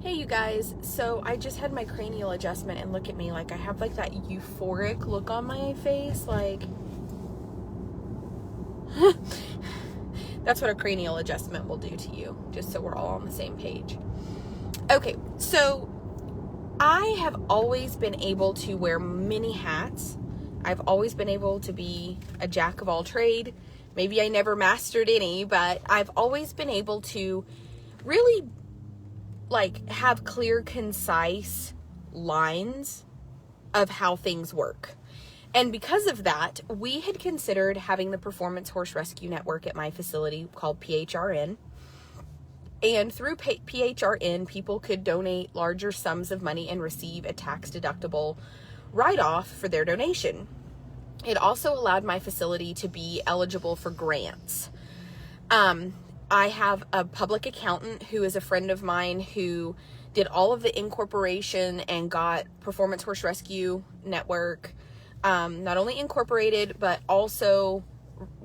Hey you guys, so I just had my cranial adjustment and look at me like I have like that euphoric look on my face, like that's what a cranial adjustment will do to you, just so we're all on the same page. Okay, so I have always been able to wear many hats. I've always been able to be a jack of all trade. Maybe I never mastered any, but I've always been able to really have clear, concise lines of how things work. And because of that, we had considered having the Performance Horse Rescue Network at my facility called PHRN. And through PHRN, people could donate larger sums of money and receive a tax-deductible write-off for their donation. It also allowed my facility to be eligible for grants. I have a public accountant who is a friend of mine who did all of the incorporation and got Performance Horse Rescue Network not only incorporated, but also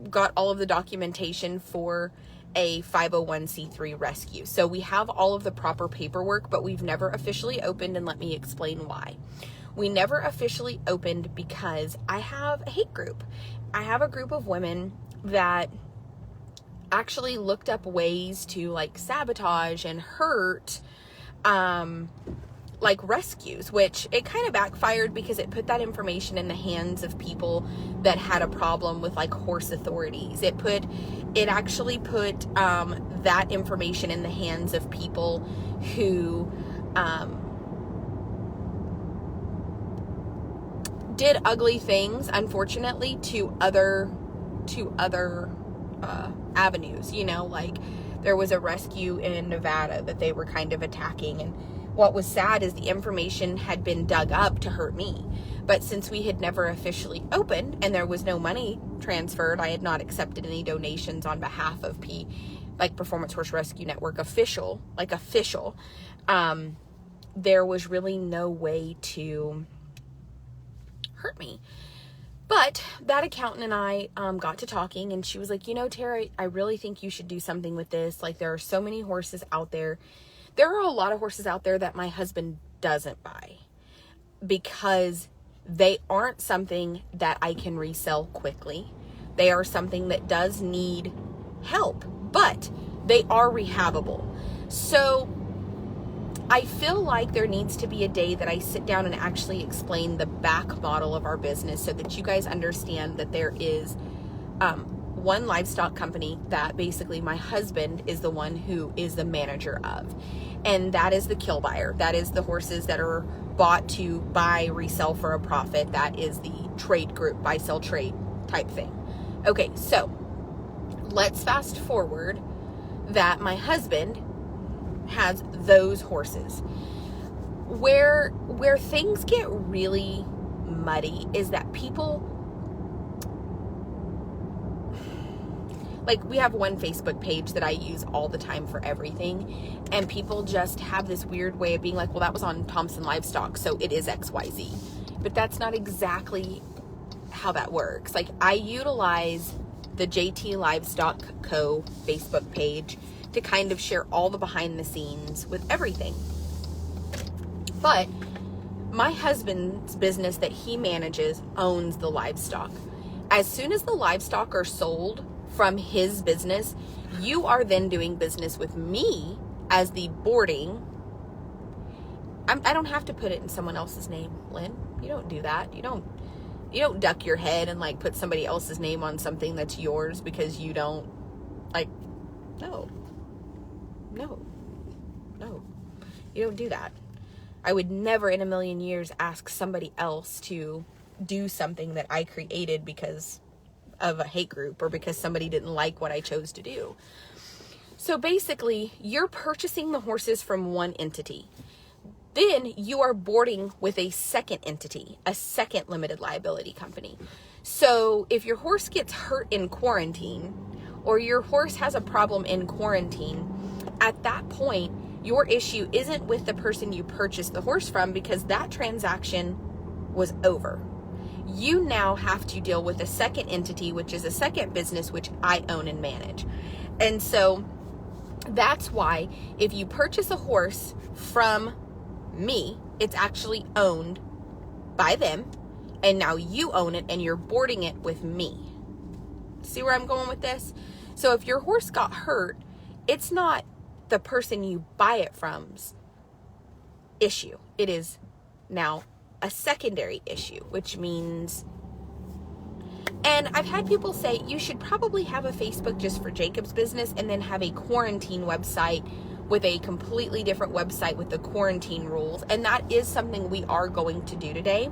got all of the documentation for a 501c3 rescue. So we have all of the proper paperwork, but we've never officially opened, and let me explain why. We never officially opened because I have a hate group. I have a group of women that actually looked up ways to sabotage and hurt rescues, which it kind of backfired because it put that information in the hands of people that had a problem with horse authorities. It actually put that information in the hands of people who did ugly things, unfortunately, to other avenues. There was a rescue in Nevada that they were kind of attacking, and what was sad is the information had been dug up to hurt me. But since we had never officially opened and there was no money transferred, I had not accepted any donations on behalf of Performance Horse Rescue Network official, there was really no way to hurt me. But that accountant and I got to talking, and she was like, Tara, I really think you should do something with this. There are so many horses out there. There are a lot of horses out there that my husband doesn't buy because they aren't something that I can resell quickly. They are something that does need help, but they are rehabable. So I feel like there needs to be a day that I sit down and actually explain the back model of our business so that you guys understand that there is one livestock company that basically my husband is the one who is the manager of. And that is the kill buyer. That is the horses that are bought to buy, resell for a profit. That is the trade group, buy, sell, trade type thing. Okay, so let's fast forward that my husband has those horses. Where things get really muddy is that people, we have one Facebook page that I use all the time for everything, and people just have this weird way of being like, well, that was on Thompson Livestock, so it is XYZ. But that's not exactly how that works. I utilize the JT Livestock Co. Facebook page to kind of share all the behind the scenes with everything. But my husband's business that he manages owns the livestock. As soon as the livestock are sold from his business, you are then doing business with me as the boarding. I don't have to put it in someone else's name, Lynn. You don't do that. You don't duck your head and put somebody else's name on something that's yours because you don't No, you don't do that. I would never in a million years ask somebody else to do something that I created because of a hate group or because somebody didn't like what I chose to do. So basically, you're purchasing the horses from one entity. Then you are boarding with a second entity, a second limited liability company. So if your horse gets hurt in quarantine or your horse has a problem in quarantine, at that point, your issue isn't with the person you purchased the horse from because that transaction was over. You now have to deal with a second entity, which is a second business, which I own and manage. And so That's why if you purchase a horse from me, it's actually owned by them, and now you own it and you're boarding it with me. See where I'm going with this? So if your horse got hurt, it's not the person you buy it from's issue. It is now a secondary issue, which means, and I've had people say you should probably have a Facebook just for Jacob's business and then have a quarantine website with a completely different website with the quarantine rules. And that is something we are going to do today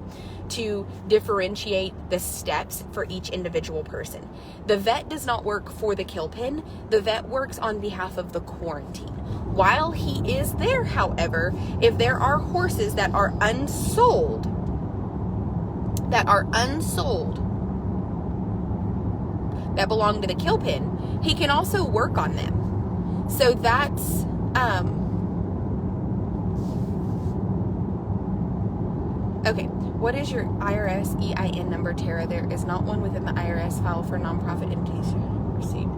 to differentiate the steps for each individual person. The vet does not work for the killpen. The vet works on behalf of the quarantine. While he is there, however, if there are horses that are unsold, that belong to the killpen, he can also work on them. So that's okay. What is your IRS EIN number, Tara? There is not one within the IRS file for nonprofit entities received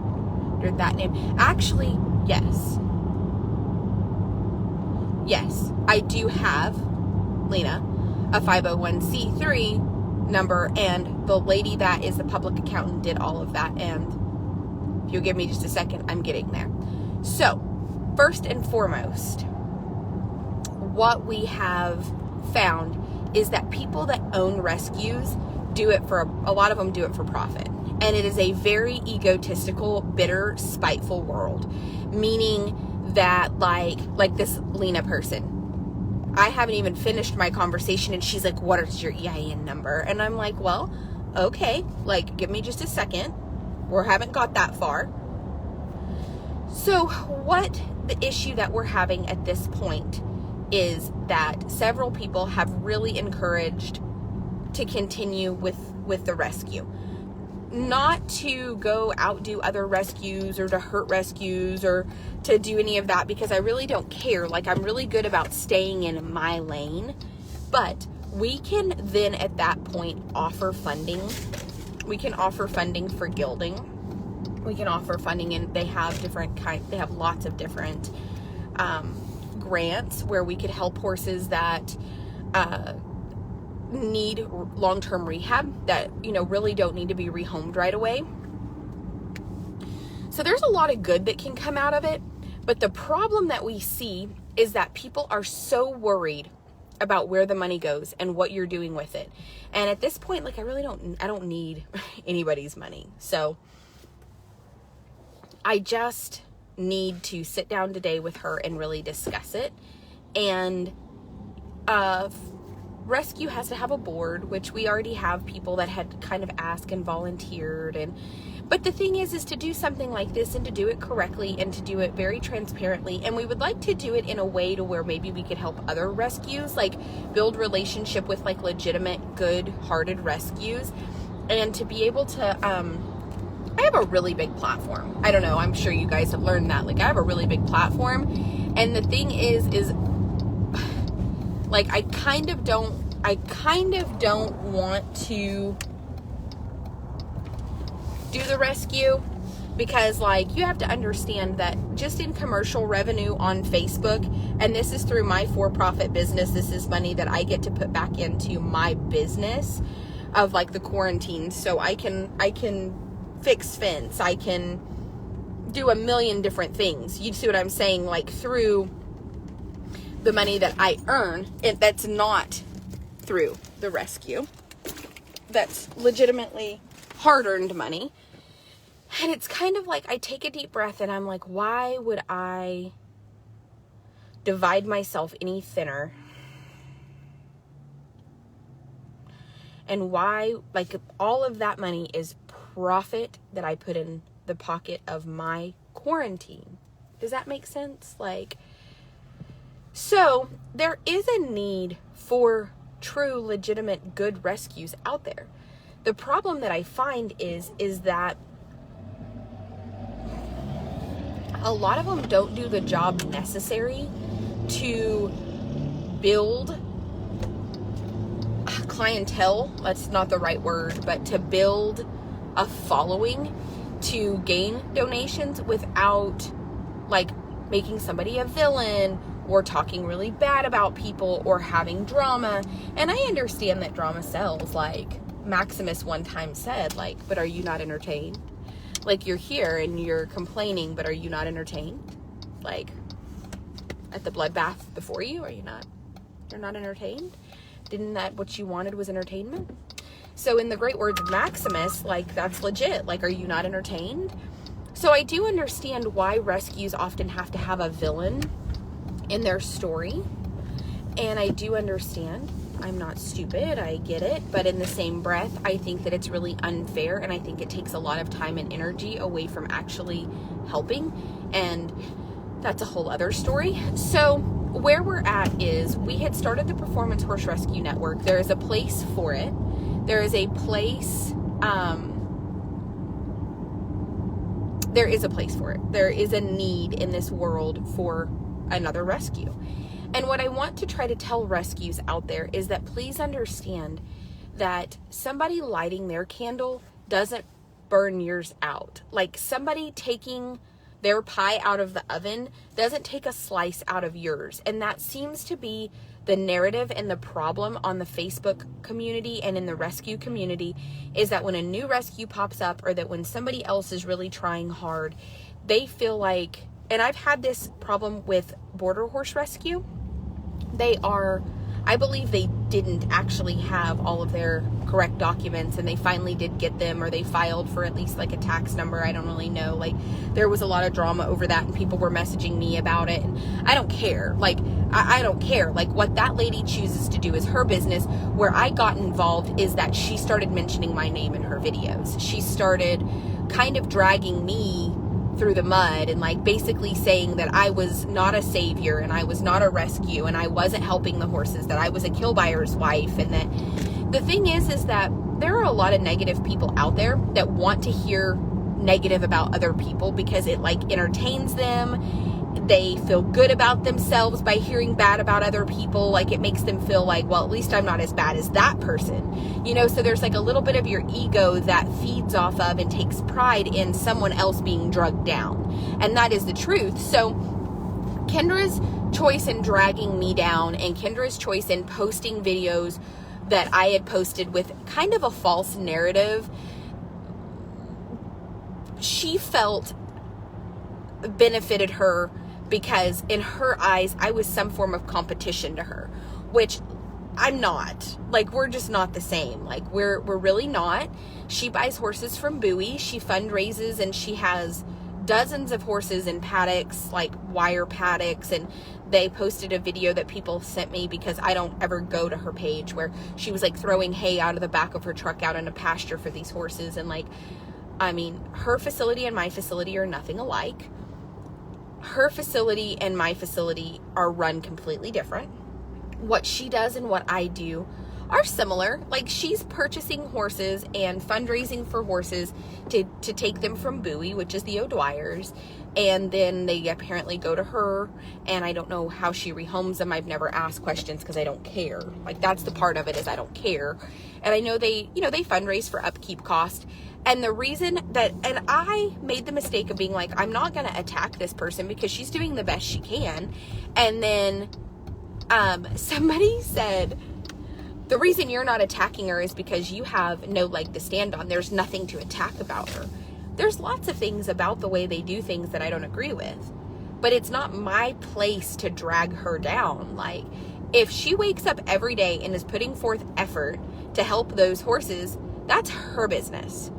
under that name. Actually, yes. Yes, I do have, Lena, a 501c3 number, and the lady that is the public accountant did all of that. And if you'll give me just a second, I'm getting there. So, first and foremost, what we have found is that people that own rescues do it for, a lot of them do it for profit. And it is a very egotistical, bitter, spiteful world. Meaning that like this Lena person, I haven't even finished my conversation and she's like, what is your EIN number? And I'm like, well, okay, like, give me just a second. We haven't got that far. So what the issue that we're having at this point is that several people have really encouraged to continue with the rescue. Not to go outdo other rescues or to hurt rescues or to do any of that, because I really don't care. Like, I'm really good about staying in my lane. But we can then at that point offer funding. We can offer funding for gilding. We can offer funding, and they have they have lots of different grants where we could help horses that need long-term rehab, that, you know, really don't need to be rehomed right away. So there's a lot of good that can come out of it, but the problem that we see is that people are so worried about where the money goes and what you're doing with it. And at this point, like, I don't need anybody's money. So I just need to sit down today with her and really discuss it. And rescue has to have a board, which we already have people that had kind of asked and volunteered. But the thing is to do something like this and to do it correctly and to do it very transparently. And we would like to do it in a way to where maybe we could help other rescues, like build relationship with like legitimate, good-hearted rescues, and to be able to, I have a really big platform. I don't know, I'm sure you guys have learned that. Like, I have a really big platform. And the thing is like, I kind of don't want to do the rescue, because, like, you have to understand that just in commercial revenue on Facebook, and this is through my for-profit business, this is money that I get to put back into my business of, like, the quarantine. So I can fix fence, I can do a million different things. You see what I'm saying? Like, through the money that I earn, that's not through the rescue, that's legitimately hard-earned money. And it's kind of like, I take a deep breath and I'm like, why would I divide myself any thinner? And why, like, all of that money is profit that I put in the pocket of my quarantine. Does that make sense? Like, so there is a need for true, legitimate, good rescues out there. The problem that I find is that a lot of them don't do the job necessary to build clientele. That's not the right word, but to build a following to gain donations without, like, making somebody a villain or talking really bad about people or having drama. And I understand that drama sells. Like Maximus one time said, like, but are you not entertained? Like, you're here and you're complaining, but are you not entertained? Like, at the bloodbath before you, you're not entertained? Didn't that what you wanted was entertainment? So in the great words of Maximus, like, that's legit. Like, are you not entertained? So I do understand why rescues often have to have a villain in their story. And I do understand. I'm not stupid. I get it. But in the same breath, I think that it's really unfair. And I think it takes a lot of time and energy away from actually helping. And that's a whole other story. So where we're at is we had started the Performance Horse Rescue Network. There is a place for it. There is a place, there is a place for it. There is a need in this world for another rescue. And what I want to try to tell rescues out there is that please understand that somebody lighting their candle doesn't burn yours out. Like somebody taking their pie out of the oven doesn't take a slice out of yours. And that seems to be the narrative and the problem on the Facebook community and in the rescue community, is that when a new rescue pops up or that when somebody else is really trying hard, they feel like, and I've had this problem with Border Horse Rescue. I believe they didn't actually have all of their correct documents, and they finally did get them, or they filed for at least like a tax number. I don't really know. Like, there was a lot of drama over that, and people were messaging me about it, and I don't care. Like, I don't care. Like, what that lady chooses to do is her business. Where I got involved is that she started mentioning my name in her videos. She started kind of dragging me through the mud and like basically saying that I was not a savior and I was not a rescue and I wasn't helping the horses, that I was a kill buyer's wife. And that the thing is that there are a lot of negative people out there that want to hear negative about other people because it like entertains them. They feel good about themselves by hearing bad about other people. Like, it makes them feel like, well, at least I'm not as bad as that person. You know, so there's like a little bit of your ego that feeds off of and takes pride in someone else being drugged down. And that is the truth. So Kendra's choice in dragging me down and Kendra's choice in posting videos that I had posted with kind of a false narrative, she felt benefited her, because in her eyes, I was some form of competition to her, which I'm not. Like, we're just not the same. Like, we're really not. She buys horses from Bowie. She fundraises, and she has dozens of horses in paddocks, like wire paddocks. And they posted a video that people sent me because I don't ever go to her page, where she was like throwing hay out of the back of her truck out in a pasture for these horses. And like, I mean, her facility and my facility are nothing alike. Her facility and my facility are run completely different. What she does and what I do are similar. Like, she's purchasing horses and fundraising for horses to take them from Bowie, which is the O'Dwyers, and then they apparently go to her, and I don't know how she rehomes them. I've never asked questions because I don't care. Like, that's the part of it, is I don't care. And I know they fundraise for upkeep cost. And the reason that, and I made the mistake of being like, I'm not going to attack this person because she's doing the best she can. And then somebody said, the reason you're not attacking her is because you have no leg to stand on. There's nothing to attack about her. There's lots of things about the way they do things that I don't agree with. But it's not my place to drag her down. Like, if she wakes up every day and is putting forth effort to help those horses, that's her business.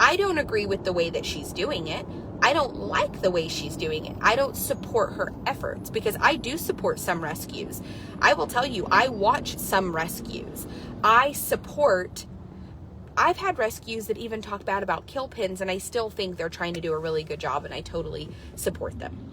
I don't agree with the way that she's doing it. I don't like the way she's doing it. I don't support her efforts, because I do support some rescues. I will tell you, I watch some rescues. I've had rescues that even talk bad about killpens, and I still think they're trying to do a really good job, and I totally support them.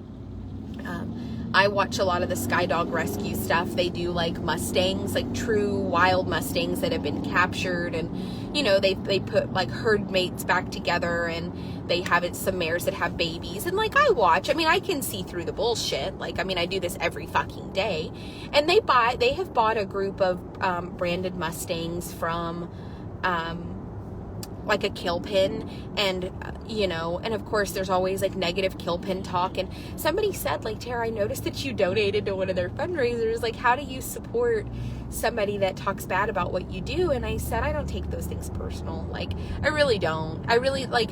I watch a lot of the Skydog rescue stuff. They do like Mustangs, like true wild Mustangs that have been captured, and you know, they put like herd mates back together, and they have some mares that have babies, and like, I watch. I mean, I can see through the bullshit. Like, I mean, I do this every fucking day. And they have bought a group of branded Mustangs from like a killpen, and you know, and of course there's always like negative killpen talk. And somebody said, like, Tara, I noticed that you donated to one of their fundraisers. Like, how do you support somebody that talks bad about what you do? And I said, I don't take those things personal. Like, I really don't. I really, like,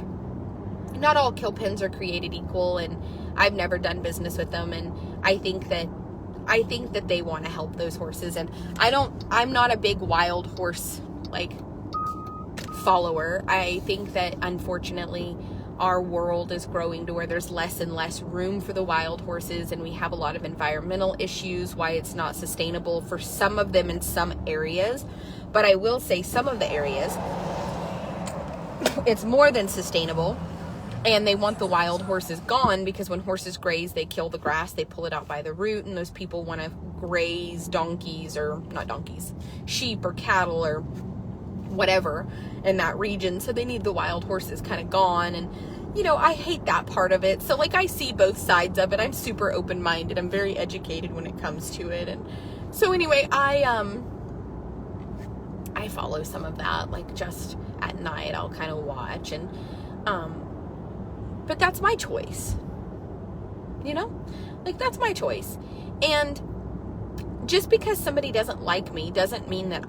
not all killpens are created equal, and I've never done business with them, and I think that they want to help those horses. And I'm not a big wild horse like follower. I think that unfortunately our world is growing to where there's less and less room for the wild horses, and we have a lot of environmental issues, why it's not sustainable for some of them in some areas. But I will say some of the areas it's more than sustainable, and they want the wild horses gone, because when horses graze, they kill the grass, they pull it out by the root, and those people want to graze donkeys, or not donkeys, sheep or cattle or whatever in that region. So they need the wild horses kind of gone. And you know, I hate that part of it. So like, I see both sides of it. I'm super open-minded. I'm very educated when it comes to it. And so anyway, I follow some of that, like just at night I'll kind of watch, and but that's my choice, you know, like that's my choice. And just because somebody doesn't like me doesn't mean that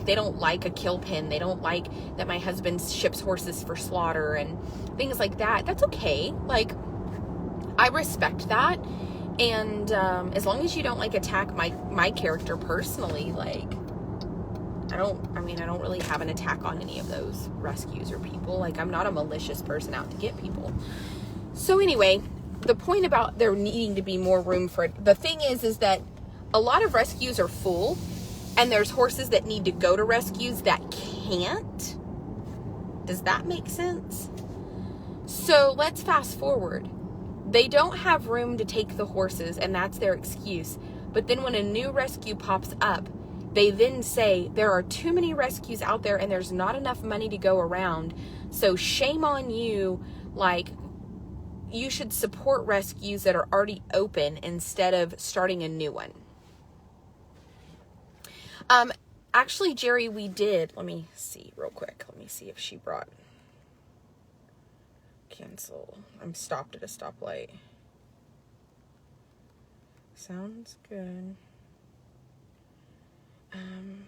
they don't like a kill pen. They don't like that my husband ships horses for slaughter and things like that. That's okay. Like, I respect that. And as long as you don't like attack my character personally, like, I don't really have an attack on any of those rescues or people. Like, I'm not a malicious person out to get people. So anyway, the point about there needing to be more room for it, the thing is that a lot of rescues are full, and there's horses that need to go to rescues that can't. Does that make sense? So let's fast forward. They don't have room to take the horses, and that's their excuse. But then when a new rescue pops up, they then say there are too many rescues out there and there's not enough money to go around. So shame on you. Like, you should support rescues that are already open instead of starting a new one. Actually, Jerry, we did. Let me see real quick. Let me see if she brought cancel. I'm stopped at a stoplight. Sounds good. EIN.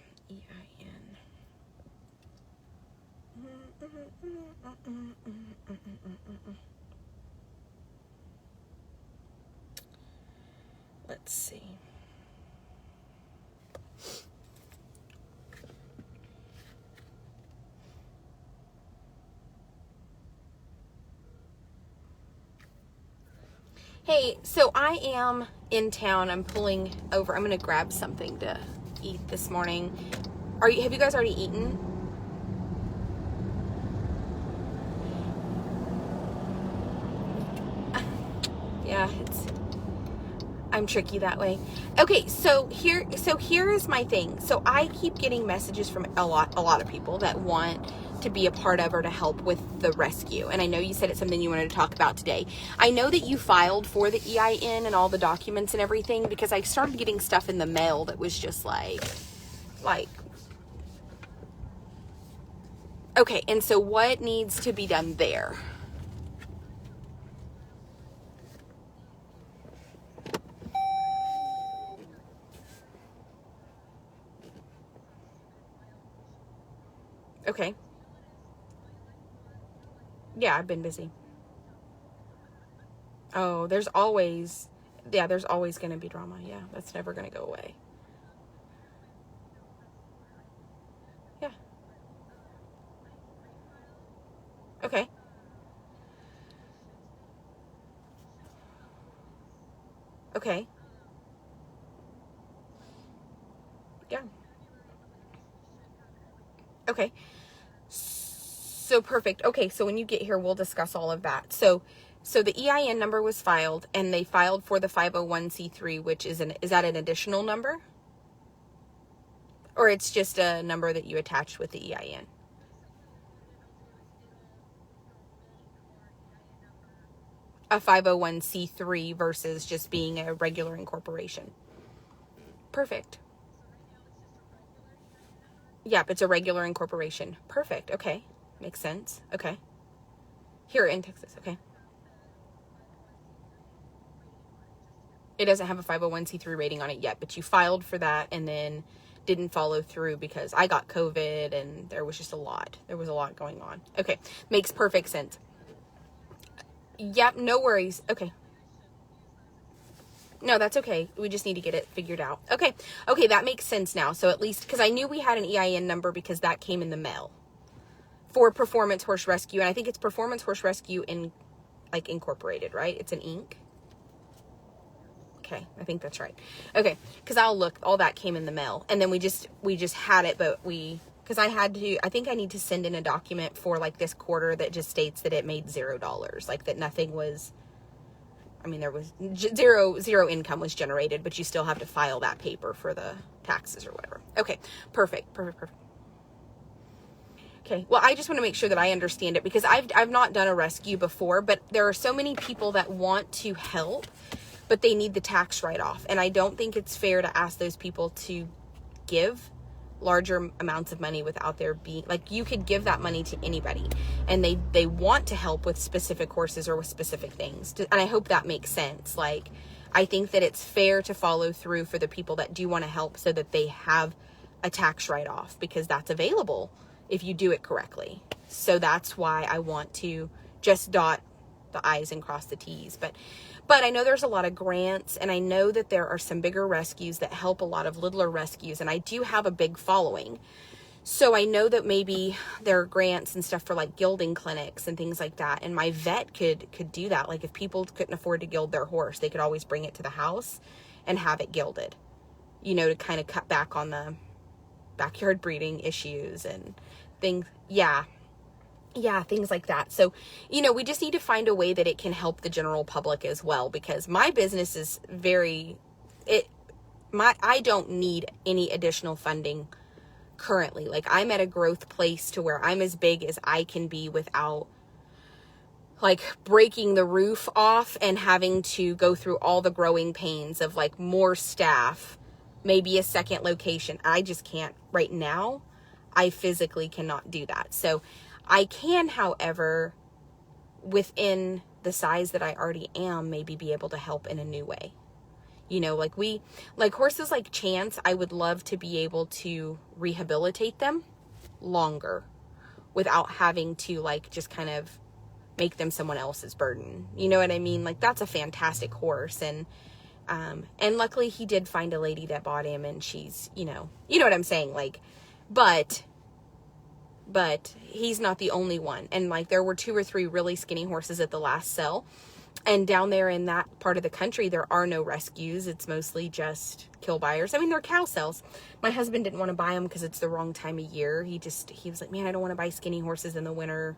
Let's see. Hey, so I am in town. I'm pulling over. I'm going to grab something to eat this morning. Have you guys already eaten? Yeah, I'm tricky that way. Okay, so here is my thing. So I keep getting messages from a lot of people that want to be a part of or to help with the rescue. And I know you said it's something you wanted to talk about today. I know that you filed for the EIN and all the documents and everything, because I started getting stuff in the mail that was just like, okay. And so what needs to be done there? Okay. Yeah, I've been busy. Oh, there's always going to be drama. Yeah, that's never going to go away. Yeah. Okay. Okay. Yeah. Okay. So perfect. Okay, so when you get here, we'll discuss all of that. So the EIN number was filed, and they filed for the 501c3, which is that an additional number? Or it's just a number that you attached with the EIN? A 501c3 versus just being a regular incorporation. Perfect. Yep, it's a regular incorporation. Perfect. Okay. Makes sense. Okay. Here in Texas. Okay. It doesn't have a 501c3 rating on it yet, but you filed for that and then didn't follow through because I got COVID and there was just a lot. There was a lot going on. Okay. Makes perfect sense. Yep. No worries. Okay. No, that's okay. We just need to get it figured out. Okay. Okay. That makes sense now. So at least, because I knew we had an EIN number because that came in the mail for Performance Horse Rescue. And I think it's Performance Horse Rescue in like Incorporated, right? It's an Inc. Okay, I think that's right. Okay, because I'll look, all that came in the mail. And then we just had it, but because I think I need to send in a document for like this quarter that just states that it made $0. Like that nothing was, I mean, there was zero income was generated, but you still have to file that paper for the taxes or whatever. Okay, perfect. Okay, well, I just want to make sure that I understand it because I've not done a rescue before, but there are so many people that want to help, but they need the tax write-off. And I don't think it's fair to ask those people to give larger amounts of money without there being, like, you could give that money to anybody and they want to help with specific horses or with specific things. And I hope that makes sense. Like, I think that it's fair to follow through for the people that do want to help so that they have a tax write-off because that's available if you do it correctly. So that's why I want to just dot the I's and cross the T's. But I know there's a lot of grants, and I know that there are some bigger rescues that help a lot of littler rescues, and I do have a big following. So I know that maybe there are grants and stuff for like gilding clinics and things like that, and my vet could do that. Like if people couldn't afford to gild their horse, they could always bring it to the house and have it gilded, you know, to kind of cut back on the backyard breeding issues and things. Yeah, things like that. So, you know, we just need to find a way that it can help the general public as well, because my business is I don't need any additional funding currently. Like, I'm at a growth place to where I'm as big as I can be without like breaking the roof off and having to go through all the growing pains of like more staff, maybe a second location. I just can't right now. I physically cannot do that. So I can, however, within the size that I already am, maybe be able to help in a new way. You know, like horses like Chance, I would love to be able to rehabilitate them longer without having to like just kind of make them someone else's burden. You know what I mean? Like, that's a fantastic horse. And luckily he did find a lady that bought him, and she's, you know what I'm saying? Like, but he's not the only one. And like, there were 2 or 3 really skinny horses at the last sale. And down there in that part of the country, there are no rescues. It's mostly just kill buyers. I mean, they're cow sales. My husband didn't want to buy them because it's the wrong time of year. He was like, man, I don't want to buy skinny horses in the winter.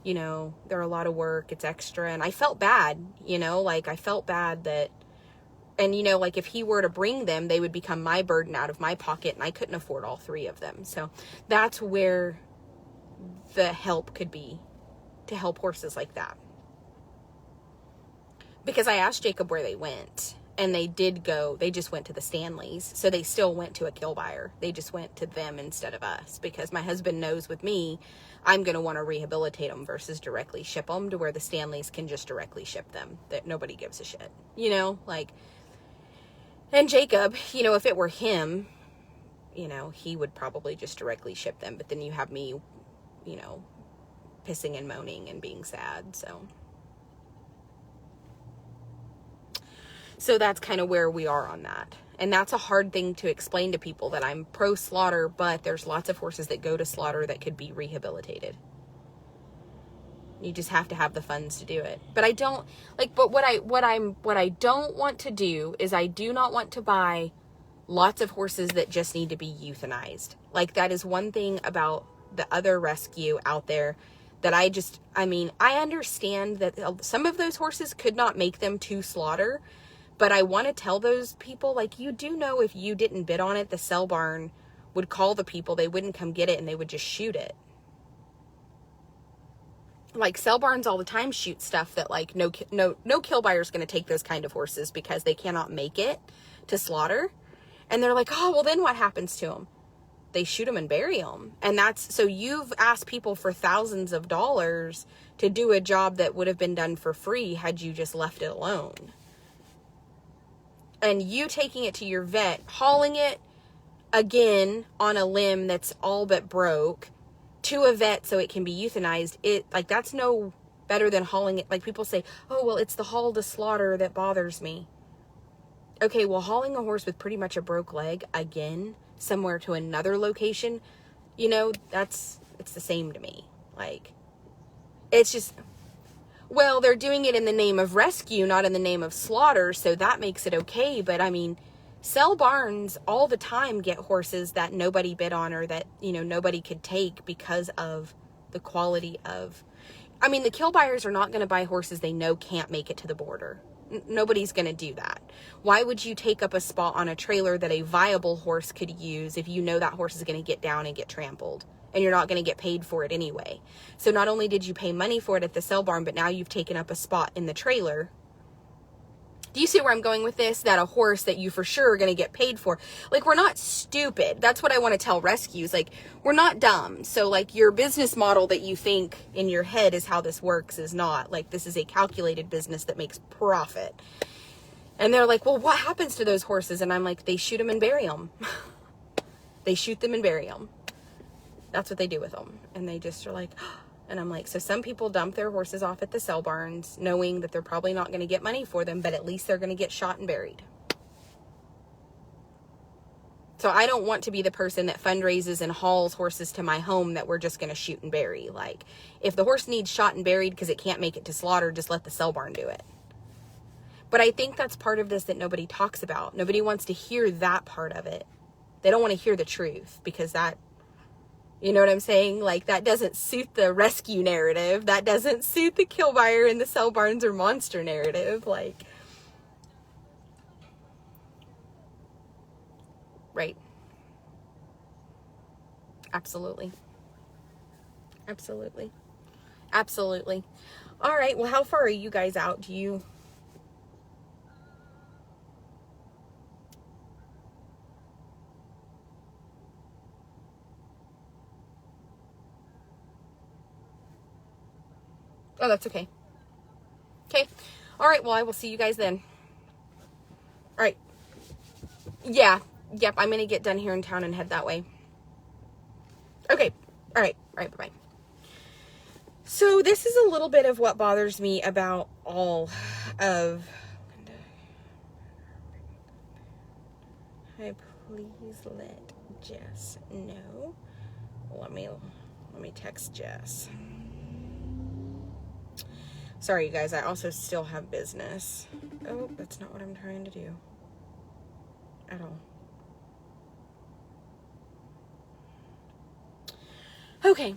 You know, they're a lot of work. It's extra. And I felt bad, you know, like I felt bad that, and you know, like if he were to bring them, they would become my burden out of my pocket, and I couldn't afford all 3 of them. So that's where the help could be, to help horses like that. Because I asked Jacob where they went, and they just went to the Stanleys. So they still went to a kill buyer. They just went to them instead of us, because my husband knows with me, I'm going to want to rehabilitate them versus directly ship them, to where the Stanleys can just directly ship them, that nobody gives a shit, you know, like. And Jacob, you know, if it were him, you know, he would probably just directly ship them. But then you have me, you know, pissing and moaning and being sad. So that's kind of where we are on that. And that's a hard thing to explain to people, that I'm pro slaughter, but there's lots of horses that go to slaughter that could be rehabilitated. You just have to have the funds to do it. But I don't like, but what I don't want to do is, I do not want to buy lots of horses that just need to be euthanized. Like, that is one thing about the other rescue out there that I understand that some of those horses could not make them to slaughter, but I want to tell those people, like, you do know, if you didn't bid on it, the sell barn would call the people, they wouldn't come get it, and they would just shoot it. Like, sell barns all the time shoot stuff that, like, no kill buyer's going to take those kind of horses because they cannot make it to slaughter. And they're like, oh, well, then what happens to them? they shoot them and bury them. And that's, so you've asked people for thousands of dollars to do a job that would have been done for free had you just left it alone. And you taking it to your vet, hauling it again on a limb that's all but broke to a vet so it can be euthanized, like, that's no better than hauling it. Like, people say, oh, well, it's the haul to slaughter that bothers me. Okay, well, hauling a horse with pretty much a broke leg again somewhere to another location, you know, it's the same to me. Like, it's just, well, they're doing it in the name of rescue, not in the name of slaughter, so that makes it okay. But I mean, sell barns all the time get horses that nobody bid on, or that, you know, nobody could take because of the quality of, I mean, the kill buyers are not going to buy horses they know can't make it to the border. Nobody's going to do that. Why would you take up a spot on a trailer that a viable horse could use if you know that horse is going to get down and get trampled, and you're not going to get paid for it anyway? So not only did you pay money for it at the sale barn, but now you've taken up a spot in the trailer. Do you see where I'm going with this? That a horse that you for sure are going to get paid for. Like, we're not stupid. That's what I want to tell rescues. Like, we're not dumb. So, like, your business model that you think in your head is how this works is not. Like, this is a calculated business that makes profit. And they're like, well, what happens to those horses? And I'm like, they shoot them and bury them. They shoot them and bury them. That's what they do with them. And they just are like, and I'm like, so some people dump their horses off at the sale barns knowing that they're probably not going to get money for them, but at least they're going to get shot and buried. So I don't want to be the person that fundraises and hauls horses to my home that we're just going to shoot and bury. Like, if the horse needs shot and buried because it can't make it to slaughter, just let the sale barn do it. But I think that's part of this that nobody talks about. Nobody wants to hear that part of it. They don't want to hear the truth, because that, you know what I'm saying? Like, that doesn't suit the rescue narrative. That doesn't suit the kill buyer and the sell barns or monster narrative. Like, right. Absolutely. Absolutely. Absolutely. All right. Well, how far are you guys out? Do you... Oh, that's okay. Okay. All right. Well, I will see you guys then. All right. Yeah. Yep. I'm going to get done here in town and head that way. Okay. All right. All right. Bye-bye. So this is a little bit of what bothers me about all of... Hi, please let Jess know. Let me text Jess. Sorry, you guys, I also still have business. Oh, that's not what I'm trying to do at all. Okay,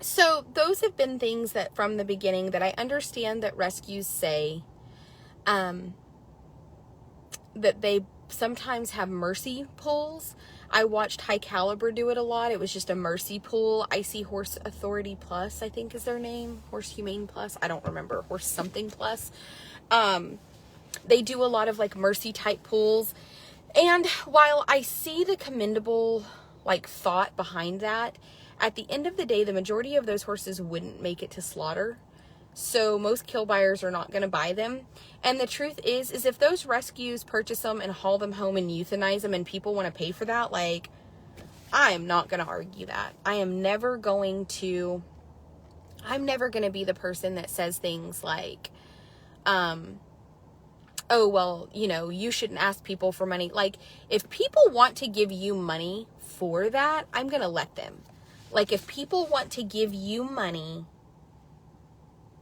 so those have been things that from the beginning that I understand that rescues say that they sometimes have mercy pulls. I watched High Caliber do it a lot. It was just a mercy pull. Icy Horse Authority Plus, I think is their name. Horse Humane Plus. I don't remember. Horse something plus. They do a lot of like mercy type pulls. And while I see the commendable like thought behind that, at the end of the day, the majority of those horses wouldn't make it to slaughter. So most kill buyers are not going to buy them. And the truth is if those rescues purchase them and haul them home and euthanize them and people want to pay for that, like, I am not going to argue that. I'm never going to be the person that says things like, oh, well, you know, you shouldn't ask people for money. Like, if people want to give you money for that, I'm going to let them. Like, if people want to give you money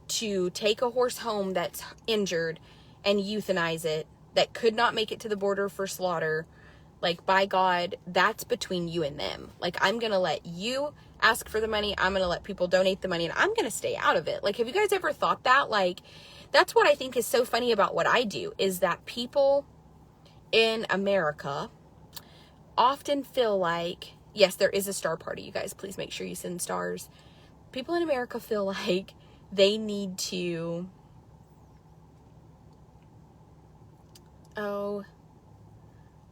to take a horse home that's injured and euthanize it, that could not make it to the border for slaughter, like, by God, that's between you and them. Like, I'm going to let you ask for the money. I'm going to let people donate the money, and I'm going to stay out of it. Like, have you guys ever thought that? Like, that's what I think is so funny about what I do, is that people in America often feel like, yes, there is a star party, you guys. Please make sure you send stars. People in America feel like they need to,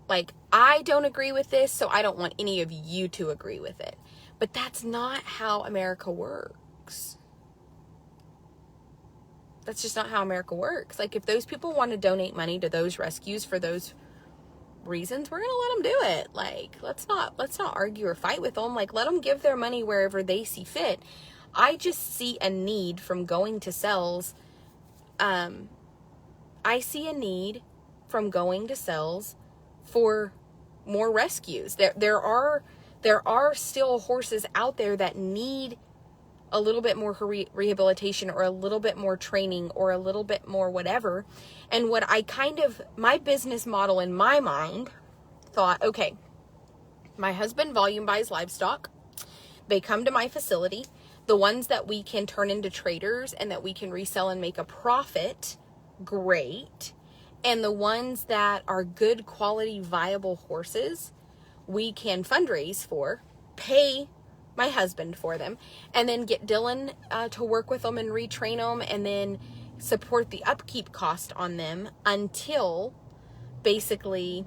Like, I don't agree with this, so I don't want any of you to agree with it. But that's not how America works. That's just not how America works. Like, if those people want to donate money to those rescues for those reasons, we're gonna let them do it. Like, let's not argue or fight with them. Like, let them give their money wherever they see fit. I just see a need from going to cells. I see a need from going to cells for more rescues. There are still horses out there that need a little bit more rehabilitation, or a little bit more training, or a little bit more whatever. And what my business model in my mind thought, okay, my husband volume buys livestock. They come to my facility. The ones that we can turn into traders and that we can resell and make a profit, great. And the ones that are good quality, viable horses, we can fundraise for, pay my husband for them, and then get Dylan to work with them and retrain them, and then support the upkeep cost on them until, basically,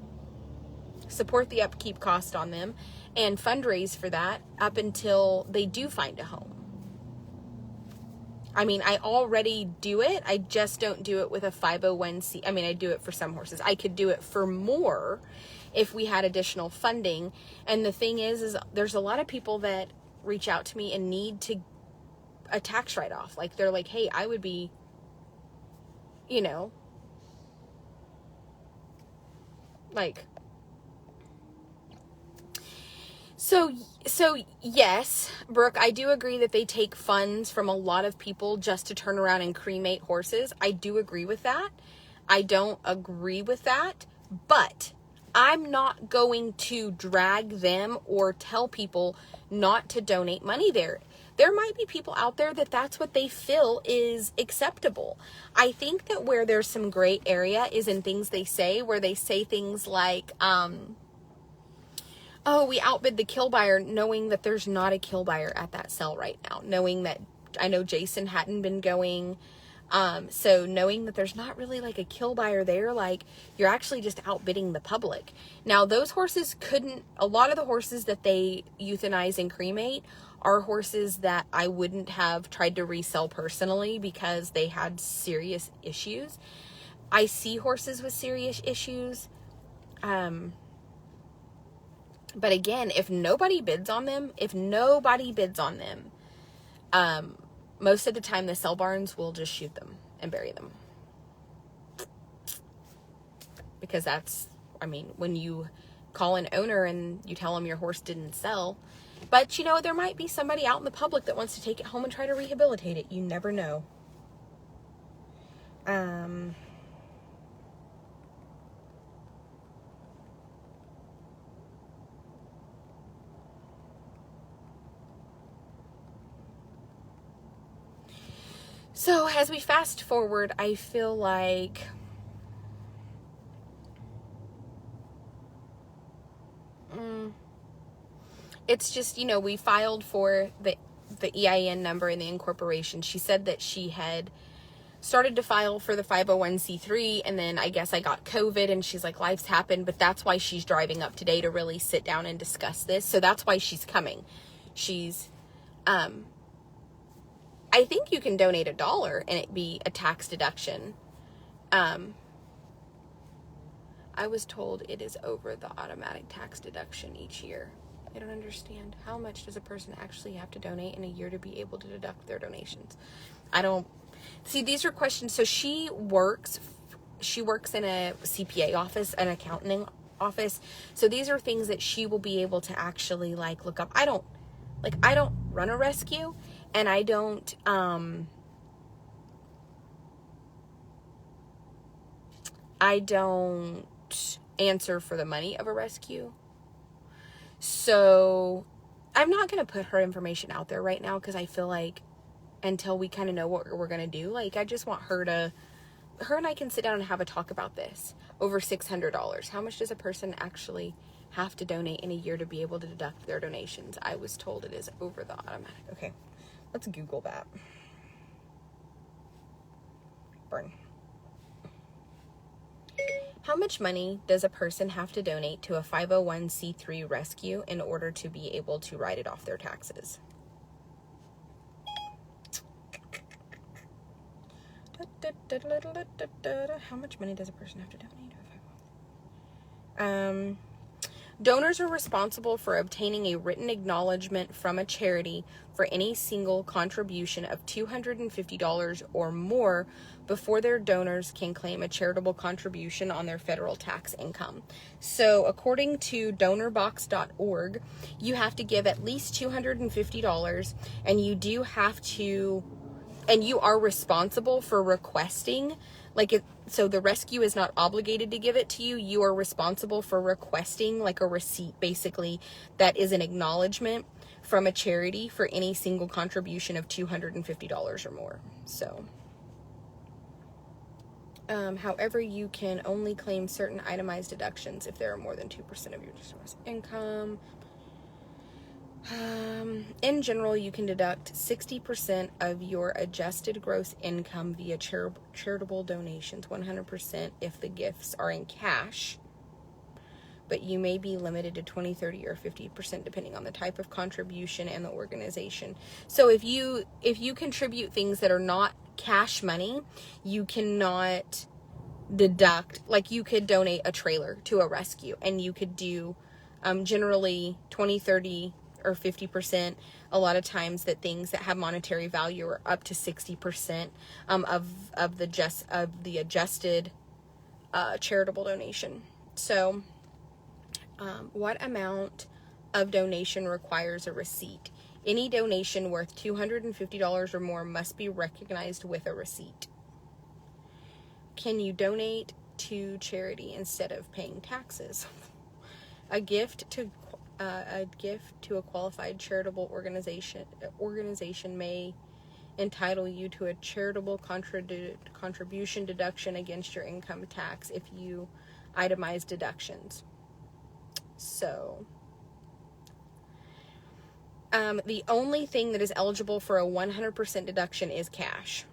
support the upkeep cost on them and fundraise for that up until they do find a home. I mean, I already do it. I just don't do it with a 501c. I mean, I do it for some horses. I could do it for more if we had additional funding. And the thing is there's a lot of people that reach out to me and need a tax write-off. Like, they're like, hey, I would be, like, so yes, Brooke, I do agree that they take funds from a lot of people just to turn around and cremate horses. I do agree with that. I don't agree with that, but I'm not going to drag them or tell people not to donate money there. There might be people out there that's what they feel is acceptable. I think that where there's some gray area is in things they say, where they say things like, oh, we outbid the kill buyer, knowing that there's not a kill buyer at that sale right now. Knowing that, I know Jason hadn't been going. So knowing that there's not really like a kill buyer there, like, you're actually just outbidding the public. Now, those horses a lot of the horses that they euthanize and cremate are horses that I wouldn't have tried to resell personally because they had serious issues. I see horses with serious issues. But again, if nobody bids on them, most of the time the sell barns will just shoot them and bury them. Because when you call an owner and you tell them your horse didn't sell, but there might be somebody out in the public that wants to take it home and try to rehabilitate it. You never know. So as we fast forward, I feel like it's just, we filed for the EIN number and the incorporation. She said that she had started to file for the 501c3, and then I guess I got COVID, and she's like, life's happened, but that's why she's driving up today to really sit down and discuss this. So that's why she's coming. She's, I think you can donate $1 and it be a tax deduction. I was told it is over the automatic tax deduction each year. I don't understand. How much does a person actually have to donate in a year to be able to deduct their donations? I don't see. These are questions. So she works in a CPA office, an accounting office. So these are things that she will be able to actually look up. I don't run a rescue, and I don't, answer for the money of a rescue. So I'm not going to put her information out there right now, because I feel like until we kind of know what we're going to do, I just want her and I can sit down and have a talk about this. Over $600. How much does a person actually have to donate in a year to be able to deduct their donations? I was told it is over the automatic. Okay, let's Google that. Burn. How much money does a person have to donate to a 501c3 rescue in order to be able to write it off their taxes? How much money does a person have to donate to a 501c3? Donors are responsible for obtaining a written acknowledgement from a charity for any single contribution of $250 or more before their donors can claim a charitable contribution on their federal tax income. So according to donorbox.org, you have to give at least $250, and you do have to, and you are responsible for requesting, so the rescue is not obligated to give it to you. You are responsible for requesting like a receipt, basically, that is an acknowledgement from a charity for any single contribution of $250 or more. So, however, you can only claim certain itemized deductions if there are more than 2% of your gross income. In general, you can deduct 60% of your adjusted gross income via charitable donations, 100% if the gifts are in cash, but you may be limited to 20, 30, or 50% depending on the type of contribution and the organization. So if you contribute things that are not cash money, you cannot deduct, like you could donate a trailer to a rescue and you could do generally 20, 30, or 50%. A lot of times that things that have monetary value are up to 60% of the adjusted charitable donation. So what amount of donation requires a receipt? Any donation worth $250 or more must be recognized with a receipt. Can you donate to charity instead of paying taxes? A gift to a qualified charitable organization may entitle you to a charitable contribution deduction against your income tax if you itemize deductions. So, the only thing that is eligible for a 100% deduction is cash.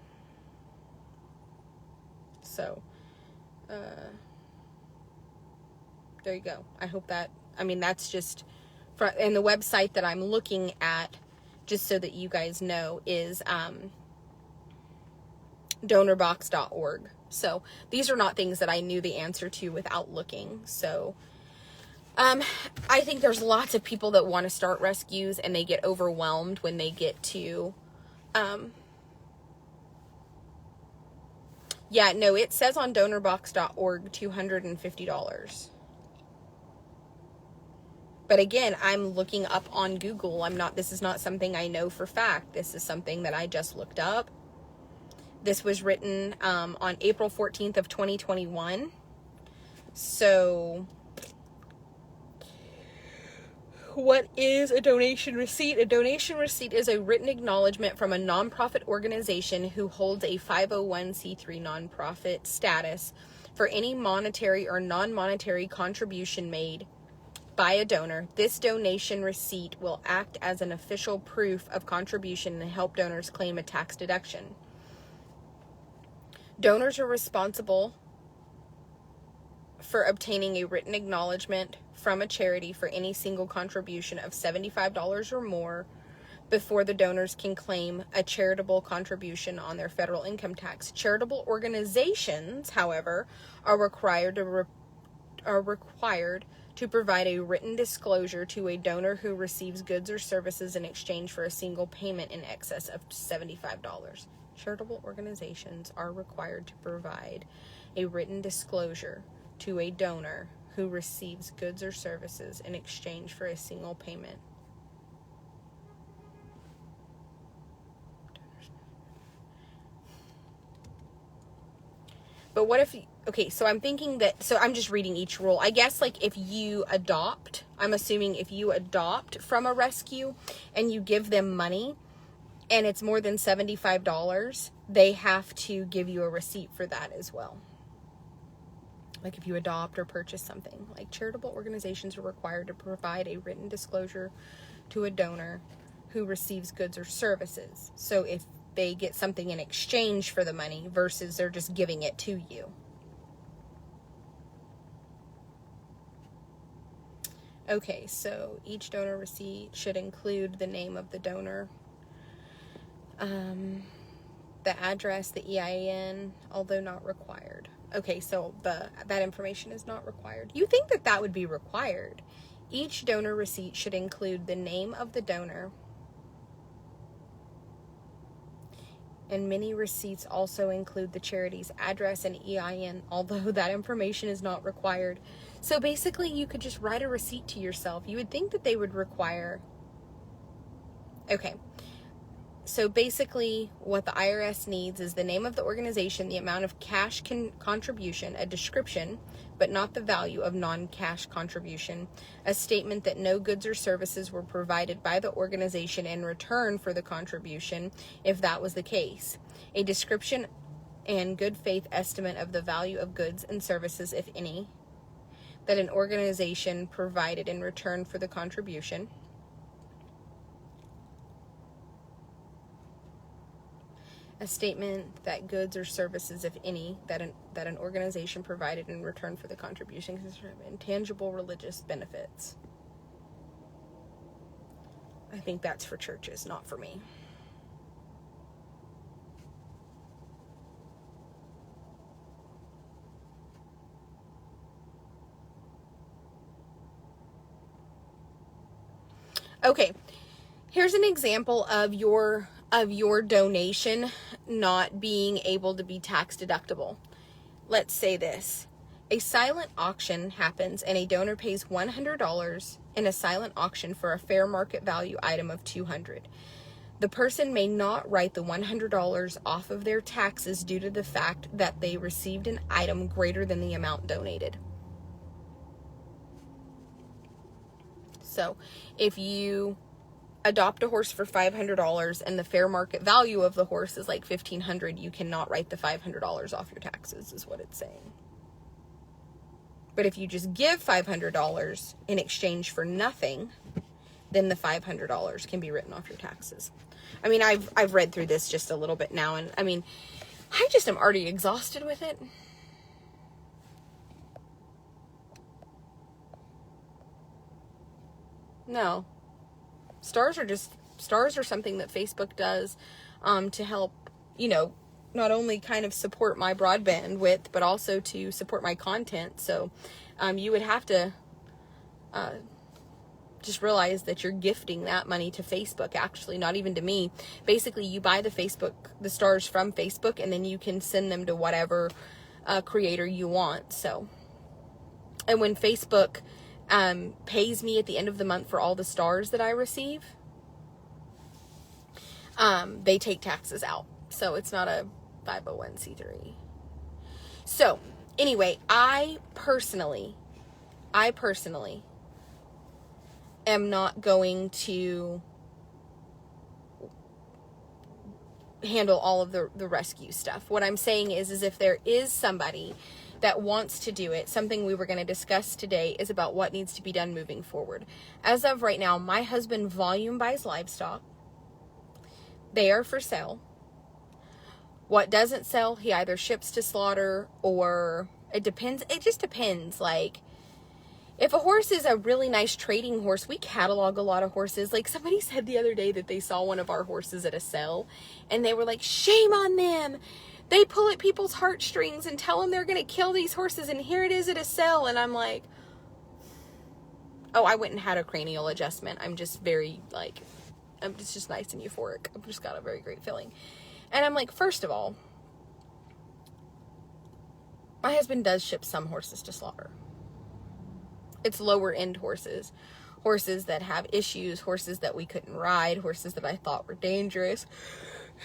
So, there you go. I hope that, that's just, and the website that I'm looking at, just so that you guys know, is donorbox.org. So these are not things that I knew the answer to without looking. So I think there's lots of people that want to start rescues and they get overwhelmed when they get to, it says on donorbox.org $250. But again, I'm looking up on Google. This is not something I know for fact. This is something that I just looked up. This was written on April 14th of 2021. So, what is a donation receipt? A donation receipt is a written acknowledgement from a nonprofit organization who holds a 501c3 nonprofit status for any monetary or non-monetary contribution made by a donor. This donation receipt will act as an official proof of contribution and help donors claim a tax deduction. Donors are responsible for obtaining a written acknowledgement from a charity for any single contribution of $75 or more before the donors can claim a charitable contribution on their federal income tax. Charitable organizations, however, are required to provide a written disclosure to a donor who receives goods or services in exchange for a single payment in excess of $75. Charitable organizations are required to provide a written disclosure to a donor who receives goods or services in exchange for a single payment. But what if, so I'm thinking that, so I'm just reading each rule. I guess if you adopt, I'm assuming if you adopt from a rescue and you give them money and it's more than $75, they have to give you a receipt for that as well. If you adopt or purchase something. Charitable organizations are required to provide a written disclosure to a donor who receives goods or services. So if they get something in exchange for the money versus they're just giving it to you. Okay, so each donor receipt should include the name of the donor, the address, the EIN, although not required. Okay, so that information is not required. You think that that would be required. Each donor receipt should include the name of the donor, and many receipts also include the charity's address and EIN, although that information is not required. So basically, you could just write a receipt to yourself. You would think that they would require... Okay. So basically, what the IRS needs is the name of the organization, the amount of cash contribution, a description, but not the value of non-cash contribution, a statement that no goods or services were provided by the organization in return for the contribution, if that was the case, a description and good faith estimate of the value of goods and services, if any, that an organization provided in return for the contribution, a statement that goods or services, if any, that an organization provided in return for the contribution consists of intangible religious benefits. I think that's for churches, not for me. Okay, here's an example of your donation not being able to be tax deductible. Let's say this. A silent auction happens and a donor pays $100 in a silent auction for a fair market value item of $200. The person may not write the $100 off of their taxes due to the fact that they received an item greater than the amount donated. So, if you adopt a horse for $500 and the fair market value of the horse is like $1,500, you cannot write the $500 off your taxes, is what it's saying. But if you just give $500 in exchange for nothing, then the $500 can be written off your taxes. I mean, I've read through this just a little bit now, and I mean, I just am already exhausted with it. No. Stars are something that Facebook does to help, not only kind of support my broadband width, but also to support my content. So you would have to just realize that you're gifting that money to Facebook, actually, not even to me. Basically, you buy the stars from Facebook, and then you can send them to whatever creator you want. So, and when Facebook pays me at the end of the month for all the stars that I receive, they take taxes out. So it's not a 501c3. So anyway, I personally am not going to handle all of the rescue stuff. What I'm saying is if there is somebody that wants to do it, something we were going to discuss today is about what needs to be done moving forward. As of right now, my husband volume buys livestock. They are for sale. What doesn't sell, he either ships to slaughter, or it depends. It just depends. Like, if a horse is a really nice trading horse, we catalog a lot of horses. Like, somebody said the other day that they saw one of our horses at a sale, and they were like, shame on them. They pull at people's heartstrings and tell them they're going to kill these horses, and here it is at a sale. And I'm like, oh, I went and had a cranial adjustment. I'm just very, it's just nice and euphoric. I've just got a very great feeling. And I'm like, first of all, my husband does ship some horses to slaughter. It's lower end horses that have issues, horses that we couldn't ride, horses that I thought were dangerous.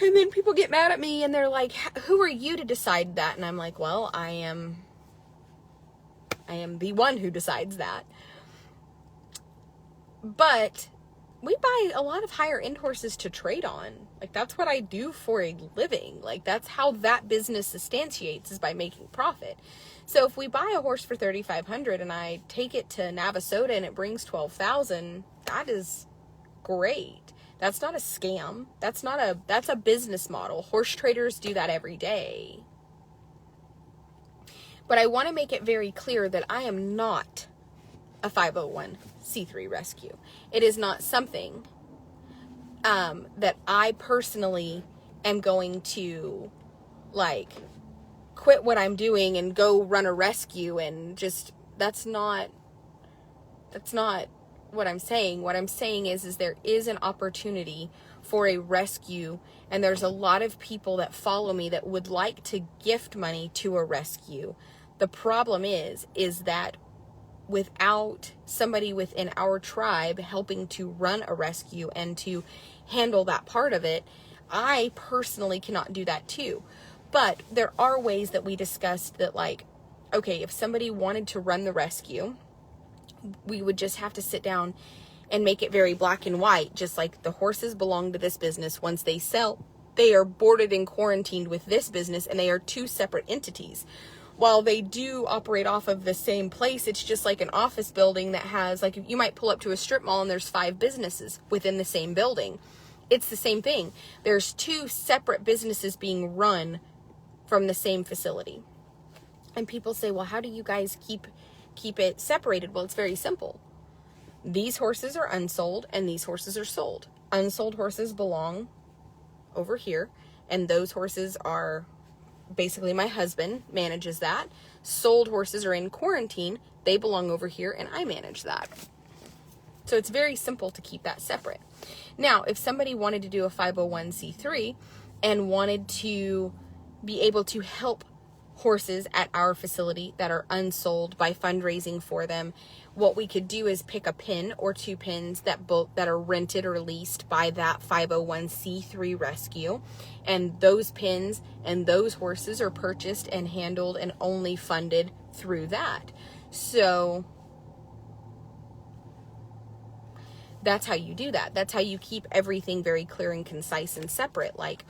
And then people get mad at me and they're like, who are you to decide that? And I'm like, well, I am the one who decides that. But we buy a lot of higher end horses to trade on. Like, that's what I do for a living. Like, that's how that business substantiates, is by making profit. So if we buy a horse for $3,500 and I take it to Navasota and it brings $12,000, that is great. That's not a scam. That's a business model. Horse traders do that every day. But I want to make it very clear that I am not a 501c3 rescue. It is not something that I personally am going to like quit what I'm doing and go run a rescue and just, that's not what I'm saying. What I'm saying is there is an opportunity for a rescue, and there's a lot of people that follow me that would like to gift money to a rescue. The problem is that without somebody within our tribe helping to run a rescue and to handle that part of it, I personally cannot do that too. But there are ways that we discussed that, like, okay, if somebody wanted to run the rescue, we would just have to sit down and make it very black and white, just like the horses belong to this business. Once they sell, they are boarded and quarantined with this business, and they are two separate entities. While they do operate off of the same place, it's just like an office building that has, like, you might pull up to a strip mall and there's 5 businesses within the same building. It's the same thing. There's 2 separate businesses being run from the same facility. And people say, well, how do you guys keep it separated? Well, it's very simple. These horses are unsold and these horses are sold. Unsold horses belong over here, and those horses are basically, my husband manages that. Sold horses are in quarantine. They belong over here, and I manage that. So it's very simple to keep that separate. Now, if somebody wanted to do a 501c3 and wanted to be able to help horses at our facility that are unsold by fundraising for them, what we could do is pick a pin or 2 pins that are rented or leased by that 501c3 rescue, and those pins and those horses are purchased and handled and only funded through that. So that's how you do that. That's how you keep everything very clear and concise and separate. Like,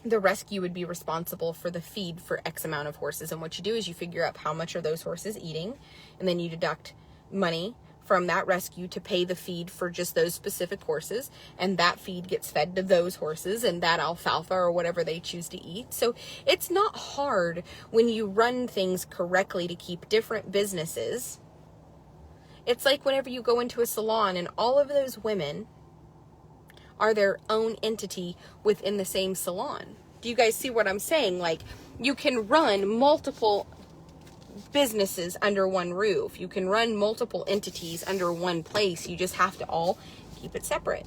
the rescue would be responsible for the feed for X amount of horses. And what you do is you figure out how much are those horses eating, and then you deduct money from that rescue to pay the feed for just those specific horses. And that feed gets fed to those horses and that alfalfa or whatever they choose to eat. So it's not hard when you run things correctly to keep different businesses. It's like whenever you go into a salon and all of those women are their own entity within the same salon. Do you guys see what I'm saying? Like, you can run multiple businesses under one roof. You can run multiple entities under one place. You just have to all keep it separate.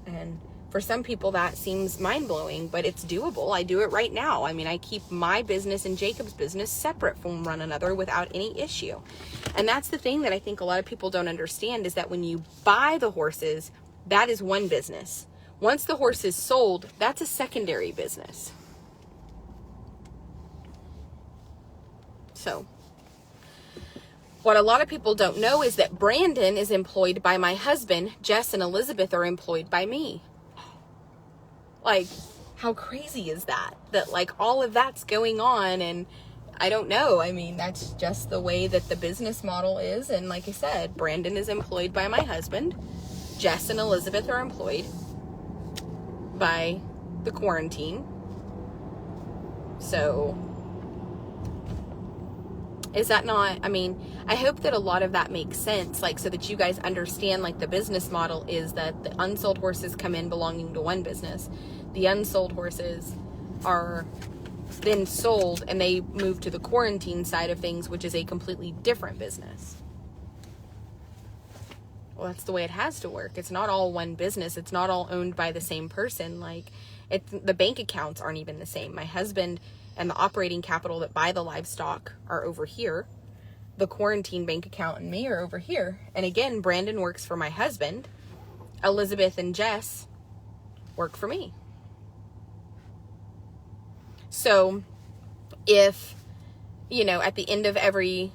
And for some people that seems mind-blowing, but it's doable. I do it right now. I mean, I keep my business and Jacob's business separate from one another without any issue. And that's the thing that I think a lot of people don't understand, is that when you buy the horses, that is one business. Once the horse is sold, that's a secondary business. So, what a lot of people don't know is that Brandon is employed by my husband. Jess and Elizabeth are employed by me. Like, how crazy is that? That, like, all of that's going on, and I don't know. I mean, that's just the way that the business model is. And like I said, Brandon is employed by my husband. Jess and Elizabeth are employed by the quarantine. So, is that not, I mean, I hope that a lot of that makes sense, like, so that you guys understand, like, the business model is that the unsold horses come in belonging to one business. The unsold horses are then sold and they move to the quarantine side of things, which is a completely different business. Well, that's the way it has to work. It's not all one business. It's not all owned by the same person. Like, the bank accounts aren't even the same. My husband and the operating capital that buy the livestock are over here. The quarantine bank account and me are over here. And again, Brandon works for my husband. Elizabeth and Jess work for me. So if, you know, at the end of every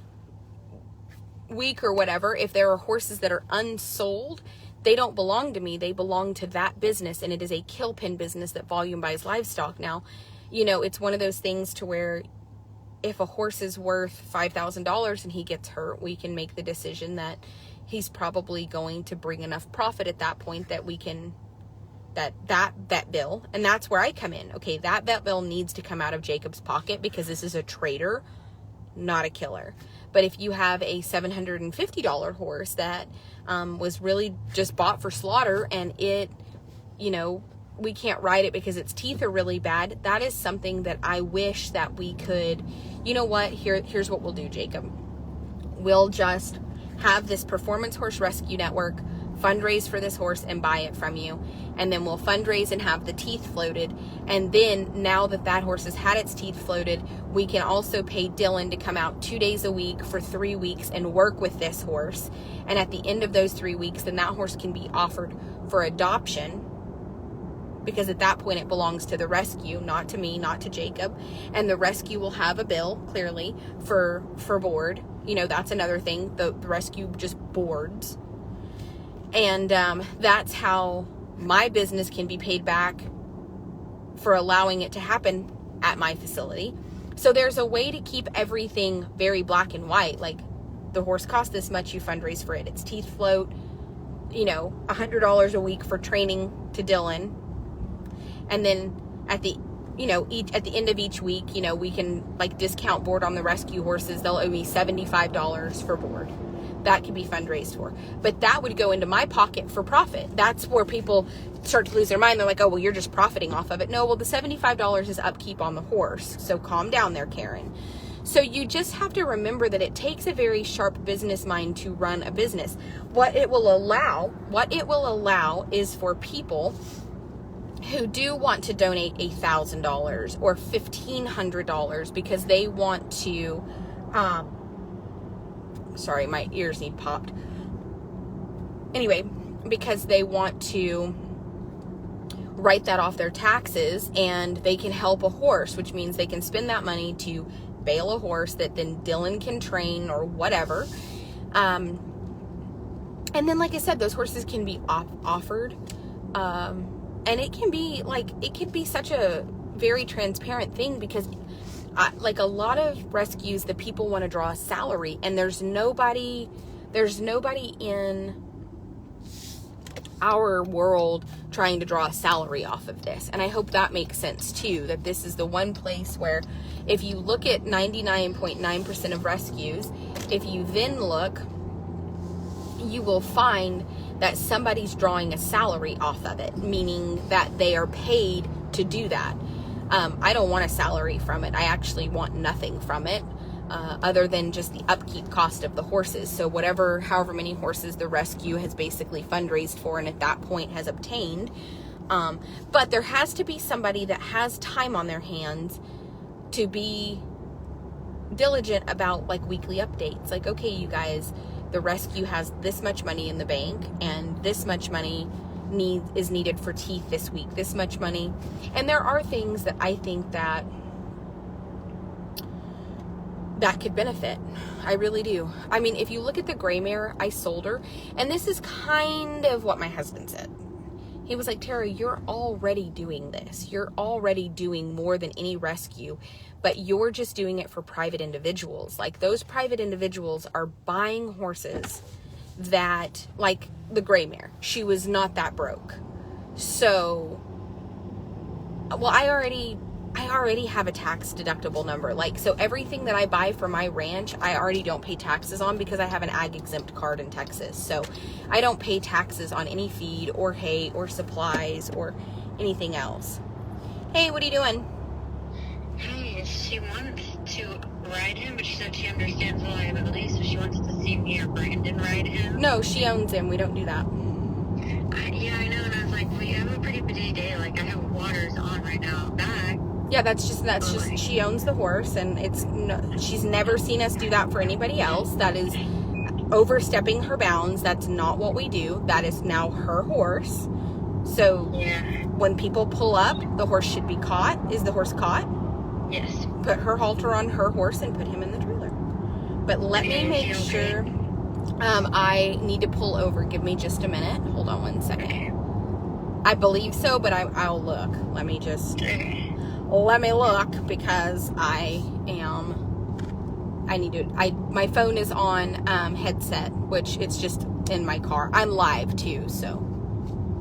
week or whatever, if there are horses that are unsold, they don't belong to me. They belong to that business, and it is a killpen business that volume buys livestock. Now, you know, it's one of those things to where if a horse is worth $5,000 and he gets hurt, we can make the decision that he's probably going to bring enough profit at that point that we can, that vet bill, and that's where I come in. Okay, that vet bill needs to come out of Jacob's pocket because this is a trader not a killer. But if you have a $750 horse that was really just bought for slaughter, and it, you know, we can't ride it because its teeth are really bad, that is something that I wish that we could, you know what, here's what we'll do, Jacob. We'll just have this Performance Horse Rescue Network fundraise for this horse and buy it from you. And then we'll fundraise and have the teeth floated. And then now that that horse has had its teeth floated, we can also pay Dylan to come out 2 days a week for 3 weeks and work with this horse. And at the end of those 3 weeks, then that horse can be offered for adoption, because at that point it belongs to the rescue, not to me, not to Jacob. And the rescue will have a bill, clearly, for board. You know, that's another thing. The rescue just boards. And that's how my business can be paid back for allowing it to happen at my facility. So there's a way to keep everything very black and white. Like, the horse costs this much, you fundraise for it. Its teeth float, you know, $100 a week for training to Dylan. And then at the, you know, at the end of each week, you know, we can like discount board on the rescue horses. They'll owe me $75 for board. That can be fundraised for. But that would go into my pocket for profit. That's where people start to lose their mind. They're like, oh, well, you're just profiting off of it. No, well, the $75 is upkeep on the horse. So calm down there, Karen. So you just have to remember that it takes a very sharp business mind to run a business. What it will allow is for people who do want to donate $1,000 or $1,500 because they want to, sorry, my ears need popped. Anyway, because they want to write that off their taxes, and they can help a horse, which means they can spend that money to bail a horse that then Dylan can train or whatever. And then, like I said, those horses can be offered. And it can be like, it could be such a very transparent thing, because like a lot of rescues, the people want to draw a salary, and there's nobody in our world trying to draw a salary off of this. And I hope that makes sense too, that this is the one place where if you look at 99.9% of rescues, if you then look, you will find that somebody's drawing a salary off of it, meaning that they are paid to do that. I don't want a salary from it. I actually want nothing from it, other than just the upkeep cost of the horses. So however many horses the rescue has basically fundraised for and at that point has obtained. But there has to be somebody that has time on their hands to be diligent about like weekly updates. Like, okay, you guys, the rescue has this much money in the bank, and this much money is needed for teeth this week, this much money. And there are things that I think that could benefit. I really do. I mean, if you look at the gray mare, I sold her, and this is kind of what my husband said. He was like, Tara, you're already doing this. You're already doing more than any rescue, but you're just doing it for private individuals. Like, those private individuals are buying horses that, like the gray mare, she was not that broke. So, well, I already have a tax deductible number. Like, so everything that I buy for my ranch, I already don't pay taxes on because I have an ag exempt card in Texas. So I don't pay taxes on any feed or hay or supplies or anything else. Hey, what are you doing? Hey, she wants to ride him, but she said she understands the liability, so she wants to see me or Brandon ride him. No, she owns him. We don't do that. Yeah, I know, and I was like, we have a pretty busy day. Like, I have waters on right now. Back. Yeah, that's just she owns the horse, and she's never seen us do that for anybody else. That is overstepping her bounds. That's not what we do. That is now her horse. So yeah. When people pull up, the horse should be caught. Is the horse caught? Yes. Put her halter on her horse and put him in the trailer. But let me make sure. I need to pull over. Give me just a minute. Hold on one second. Okay. I believe so, but I'll look. Let me look, because my phone is on headset, which it's just in my car. I'm live too, so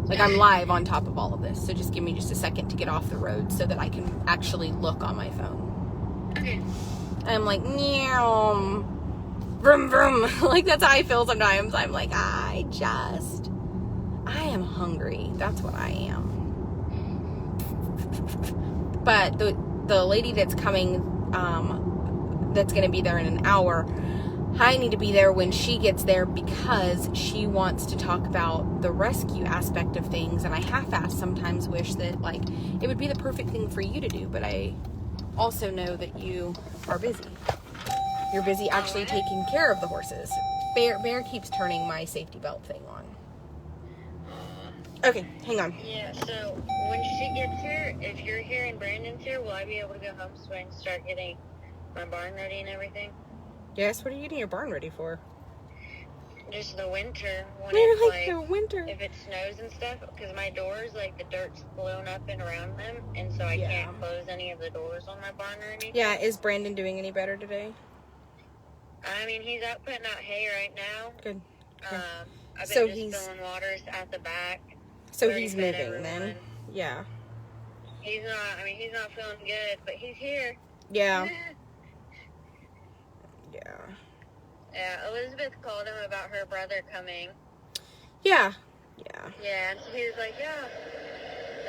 like I'm live on top of all of this. So just give me just a second to get off the road so that I can actually look on my phone. Okay. I'm like, meow, vroom, vroom. Like, that's how I feel sometimes. I'm like, I am hungry. That's what I am. But the lady that's coming, that's going to be there in an hour, I need to be there when she gets there because she wants to talk about the rescue aspect of things, and I half-ass sometimes wish that, like, it would be the perfect thing for you to do, but I also know that you are busy. You're busy actually taking care of the horses. Bear keeps turning my safety belt thing on. Okay, hang on. Yeah, so when she gets here, if you're here and Brandon's here, will I be able to go home so I can start getting my barn ready and everything? Yes, what are you getting your barn ready for? Just the winter. When Maybe it's like the winter. If it snows and stuff, because my doors, like, the dirt's blown up and around them, and so I can't close any of the doors on my barn or anything. Yeah, is Brandon doing any better today? I mean, he's out putting out hay right now. Good. Okay. I've been just filling waters at the back. So he's moving then? Yeah. He's not feeling good, but he's here. Yeah. Yeah, Elizabeth called him about her brother coming. Yeah, and so he was like, yeah,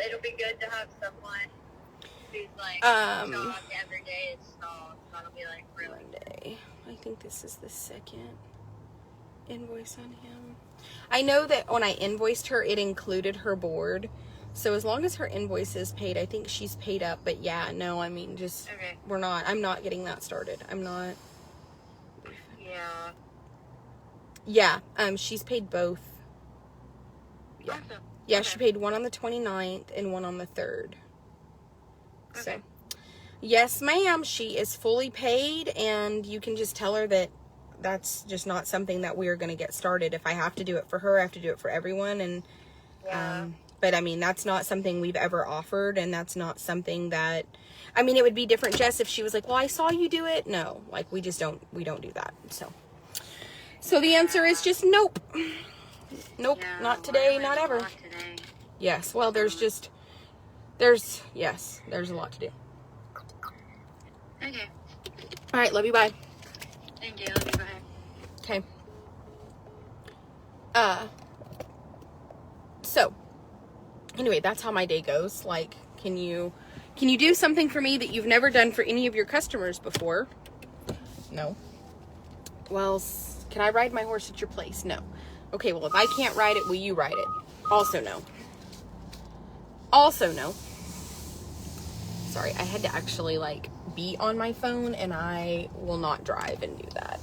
it'll be good to have someone who's like, Um, shocked every day is stalled. That'll be like really Monday. I think this is the second invoice on him. I know that when I invoiced her, it included her board. So as long as her invoice is paid, I think she's paid up. But yeah, no, I mean, just, okay. I'm not getting that started. I'm not. Yeah. Yeah, she's paid both. Yeah. Awesome. Yeah, Okay. she paid one on the 29th and one on the 3rd. Okay. So, yes, ma'am, she is fully paid, and you can just tell her that that's just not something that we're going to get started. If I have to do it for her, I have to do it for everyone. And, but I mean, that's not something we've ever offered, and that's not something that, I mean, it would be different, Jess, if she was like, well, I saw you do it. No, like, we don't do that. So the answer is just nope. Nope, Yeah, not today, not ever. Not today. Yes, well, there's a lot to do. Okay. All right, love you, bye. Thank you. Love you. Bye. Okay. So, anyway, that's how my day goes. Like, can you do something for me that you've never done for any of your customers before? No. Well, can I ride my horse at your place? No. Okay, well, if I can't ride it, will you ride it? Also no. Also no. Sorry, I had to actually, like, be on my phone, and I will not drive and do that.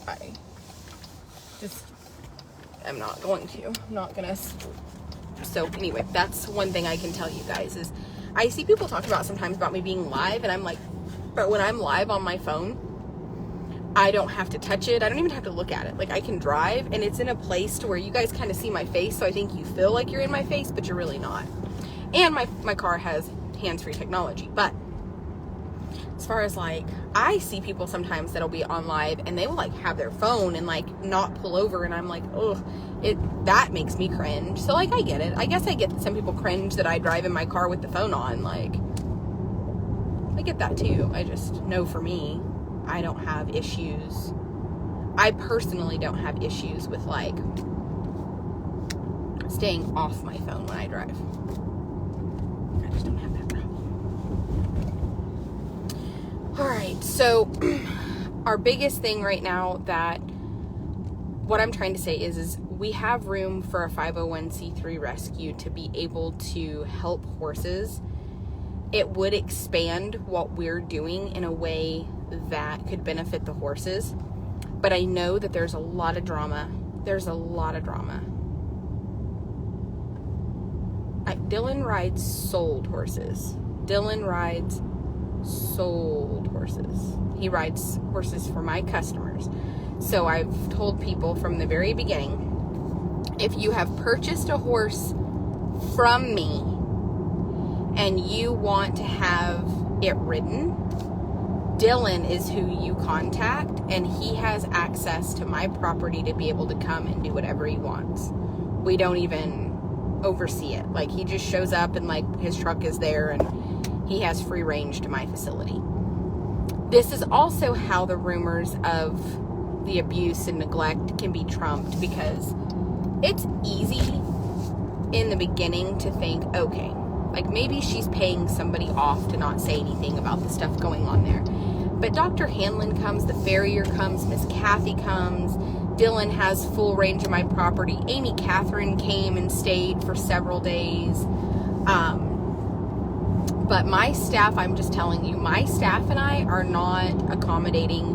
I'm not going to. I'm not gonna. So, anyway, that's one thing I can tell you guys is I see people talk about sometimes about me being live, and I'm like, but when I'm live on my phone, I don't have to touch it. I don't even have to look at it. Like, I can drive, and it's in a place to where you guys kind of see my face, so I think you feel like you're in my face, but you're really not. And my car has hands-free technology. But as far as, like, I see people sometimes that'll be on live, and they will, like, have their phone and, like, not pull over, and I'm like, ugh, that makes me cringe. So, like, I get it. I guess I get that some people cringe that I drive in my car with the phone on. Like, I get that, too. I just know for me, I don't have issues. I personally don't have issues with, like, staying off my phone when I drive. I just don't have that problem. Alright, so our biggest thing right now that what I'm trying to say is we have room for a 501c3 rescue to be able to help horses. It would expand what we're doing in a way that could benefit the horses, but I know that there's a lot of drama. Dylan rides sold horses. He rides horses for my customers. So I've told people from the very beginning, if you have purchased a horse from me and you want to have it ridden, Dylan is who you contact, and he has access to my property to be able to come and do whatever he wants. We don't even oversee it. Like, he just shows up and, like, his truck is there and he has free range to my facility. this is also how the rumors of the abuse and neglect can be trumped, because it's easy in the beginning to think, okay, like maybe she's paying somebody off to not say anything about the stuff going on there. But Dr. Hanlon comes, the farrier comes, Miss Kathy comes, Dylan has full range of my property. Amy Catherine came and stayed for several days. But my staff, I'm just telling you, my staff and I are not accommodating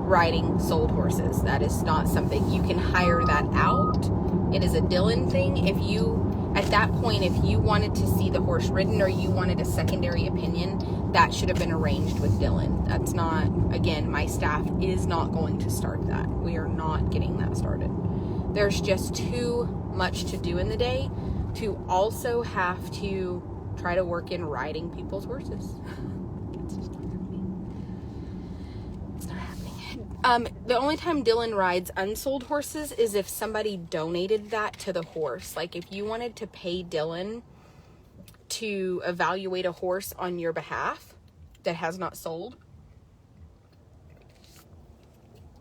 riding sold horses. That is not something. You can hire that out. It is a Dylan thing. If you, at that point, if you wanted to see the horse ridden or you wanted a secondary opinion, that should have been arranged with Dylan. That's not, again, my staff is not going to start that. We are not getting that started. There's just too much to do in the day to also have to try to work in riding people's horses. It's just not happening. It's not happening. The only time Dylan rides unsold horses is if somebody donated that to the horse. Like if you wanted to pay Dylan to evaluate a horse on your behalf that has not sold,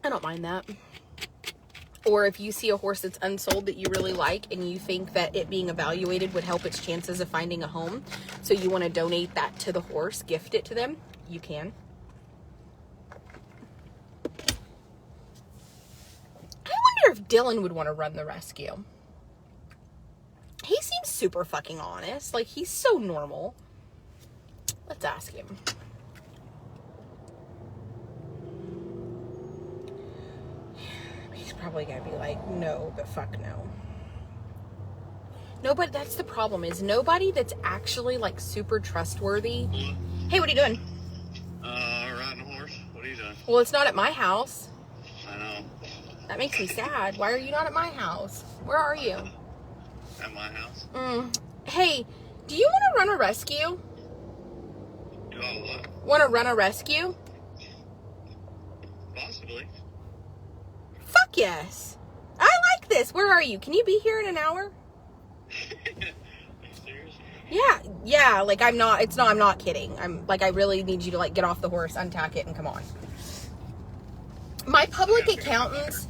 I don't mind that. Or if you see a horse that's unsold that you really like and you think that it being evaluated would help its chances of finding a home, so you want to donate that to the horse, gift it to them, you can. I wonder if Dylan would want to run the rescue. He seems super fucking honest. Like, he's so normal. Let's ask him. He's probably gonna be like, no, but fuck no. No, but that's the problem, is nobody that's actually like super trustworthy. Hey, what are you doing? Riding a horse. What are you doing? Well, it's not at my house. I know. That makes me sad. Why are you not at my house? Where are you? At my house. Hey, do you want to run a rescue? Do I what? Want to run a rescue? Possibly. Fuck yes. I like this. Where are you? Can you be here in an hour? Serious? Yeah, like I'm not kidding. I'm like, I really need you to like get off the horse, untack it, and come on. My public accountants,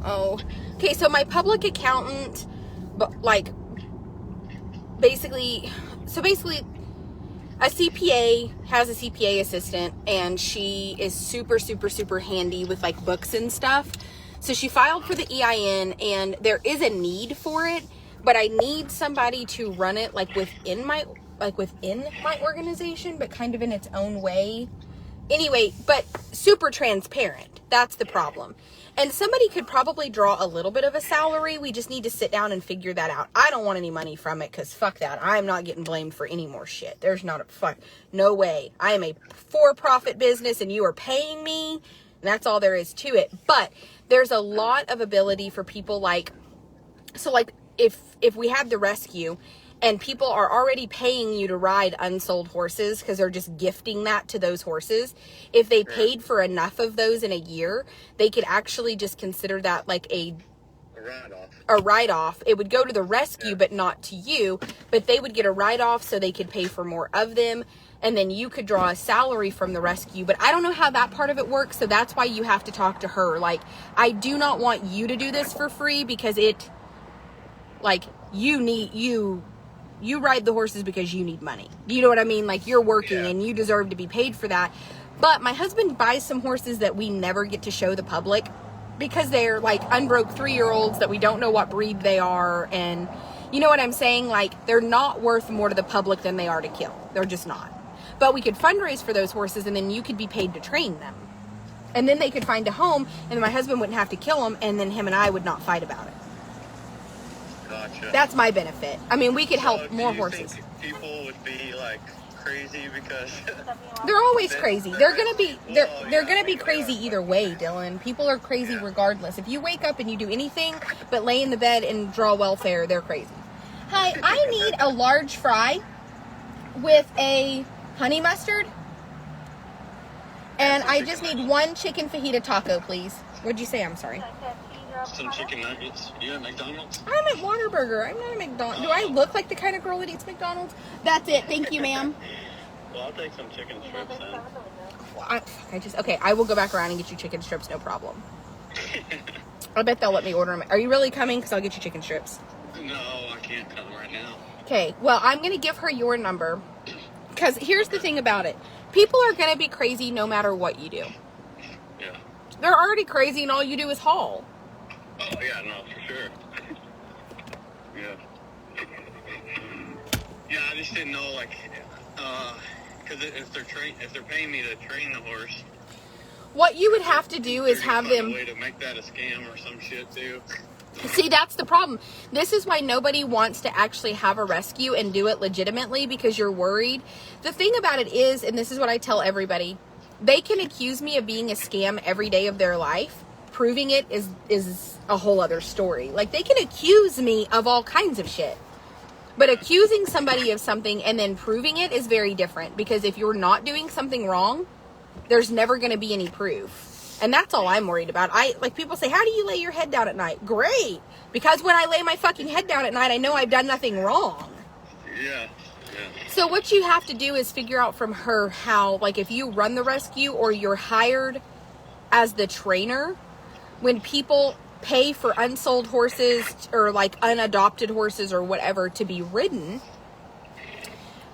okay, so my public accountant, like, basically, a CPA has a CPA assistant, and she is super, super, super handy with like books and stuff. So she filed for the EIN, and there is a need for it, but I need somebody to run it like within my organization, but kind of in its own way. Anyway, but super transparent. That's the problem. And somebody could probably draw a little bit of a salary. We just need to sit down and figure that out. I don't want any money from it, because fuck that. I'm not getting blamed for any more shit. There's not no way. I am a for-profit business and you are paying me. And that's all there is to it. But there's a lot of ability for people like, so like if we have the rescue and people are already paying you to ride unsold horses because they're just gifting that to those horses, if they paid for enough of those in a year, they could actually just consider that like a write-off. It would go to the rescue, but not to you, but they would get a write-off so they could pay for more of them, and then you could draw a salary from the rescue. But I don't know how that part of it works, so that's why you have to talk to her. Like, I do not want you to do this for free, because it, like, you ride the horses because you need money. You know what I mean? Like, you're working and you deserve to be paid for that. But my husband buys some horses that we never get to show the public, because they're like unbroke 3-year-olds that we don't know what breed they are. And you know what I'm saying? Like, they're not worth more to the public than they are to kill. They're just not. But we could fundraise for those horses, and then you could be paid to train them. And then they could find a home, and then my husband wouldn't have to kill them, and then him and I would not fight about it. Gotcha. That's my benefit. I mean, we could help more horses. Think people would be like crazy because they're always crazy. They're gonna be crazy either way, Dylan. People are crazy regardless. If you wake up and you do anything but lay in the bed and draw welfare, they're crazy. Hi, I need a large fry with a honey mustard, and I just need one chicken fajita taco, please. What'd you say? I'm sorry. some chicken nuggets. You at McDonald's? I'm at Whataburger. I'm not at McDonald's. Do I look like the kind of girl that eats McDonald's? That's it. Thank you, ma'am. Well, I'll take some chicken strips then. Well, okay, I will go back around and get you chicken strips, no problem. I bet they'll let me order them. Are you really coming? Because I'll get you chicken strips. No, I can't come right now. Okay, well, I'm going to give her your number. Because here's the thing about it. People are going to be crazy no matter what you do. Yeah. They're already crazy and all you do is haul. Oh, yeah, no, for sure. Yeah. Yeah, I just didn't know, like, because if they're paying me to train the horse. What you would have to do is have them... a way to make that a scam or some shit, too. See, that's the problem. This is why nobody wants to actually have a rescue and do it legitimately, because you're worried. The thing about it is, and this is what I tell everybody, they can accuse me of being a scam every day of their life. Proving it is a whole other story. Like, they can accuse me of all kinds of shit. But accusing somebody of something and then proving it is very different, because if you're not doing something wrong, there's never going to be any proof. And that's all I'm worried about. Like, people say, how do you lay your head down at night? Great. Because when I lay my fucking head down at night, I know I've done nothing wrong. Yeah. So what you have to do is figure out from her how, like, if you run the rescue or you're hired as the trainer, when people pay for unsold horses or, like, unadopted horses or whatever to be ridden,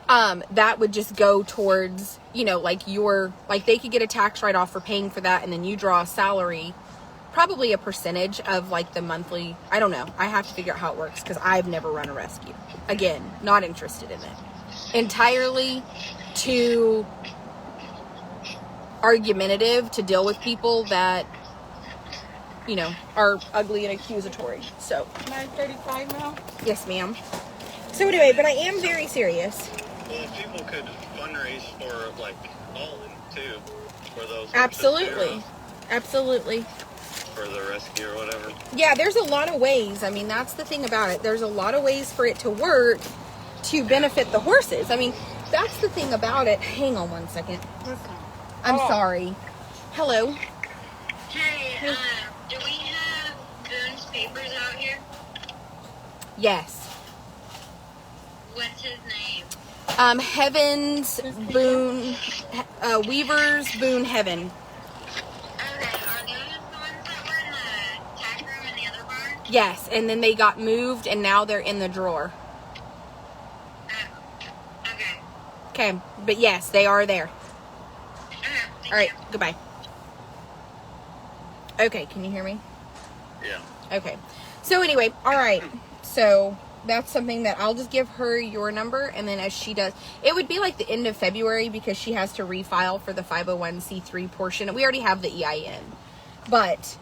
that would just go towards, you know, like they could get a tax write-off for paying for that, and then you draw a salary, probably a percentage of, like, the monthly, I don't know. I have to figure out how it works, because I've never run a rescue. Again, not interested in it. Entirely too argumentative to deal with people that, you know, are ugly and accusatory. So, 9:35 now? yes, ma'am. So anyway, but I am very serious. Well, if people could fundraise for, like, Holland, too, for those... Absolutely. Absolutely. For the rescue or whatever. Yeah, there's a lot of ways. I mean, that's the thing about it. There's a lot of ways for it to work to benefit the horses. I mean, that's the thing about it. Hang on one second. I'm sorry. Hello. Hey, do we have Boone's papers out here? Yes. What's his name? Heavens, Boone, Weaver's, Boone, Heaven. Okay, are those the ones that were in the tack room in the other barn? Yes, and then they got moved, and now they're in the drawer. Okay. Okay, but yes, they are there. Thank All right, you. goodbye. Okay, can you hear me? Yeah. Okay. So anyway, all right. So that's something that I'll just give her your number, and then as she does, it would be like the end of February, because she has to refile for the 501c3 portion. We already have the EIN, but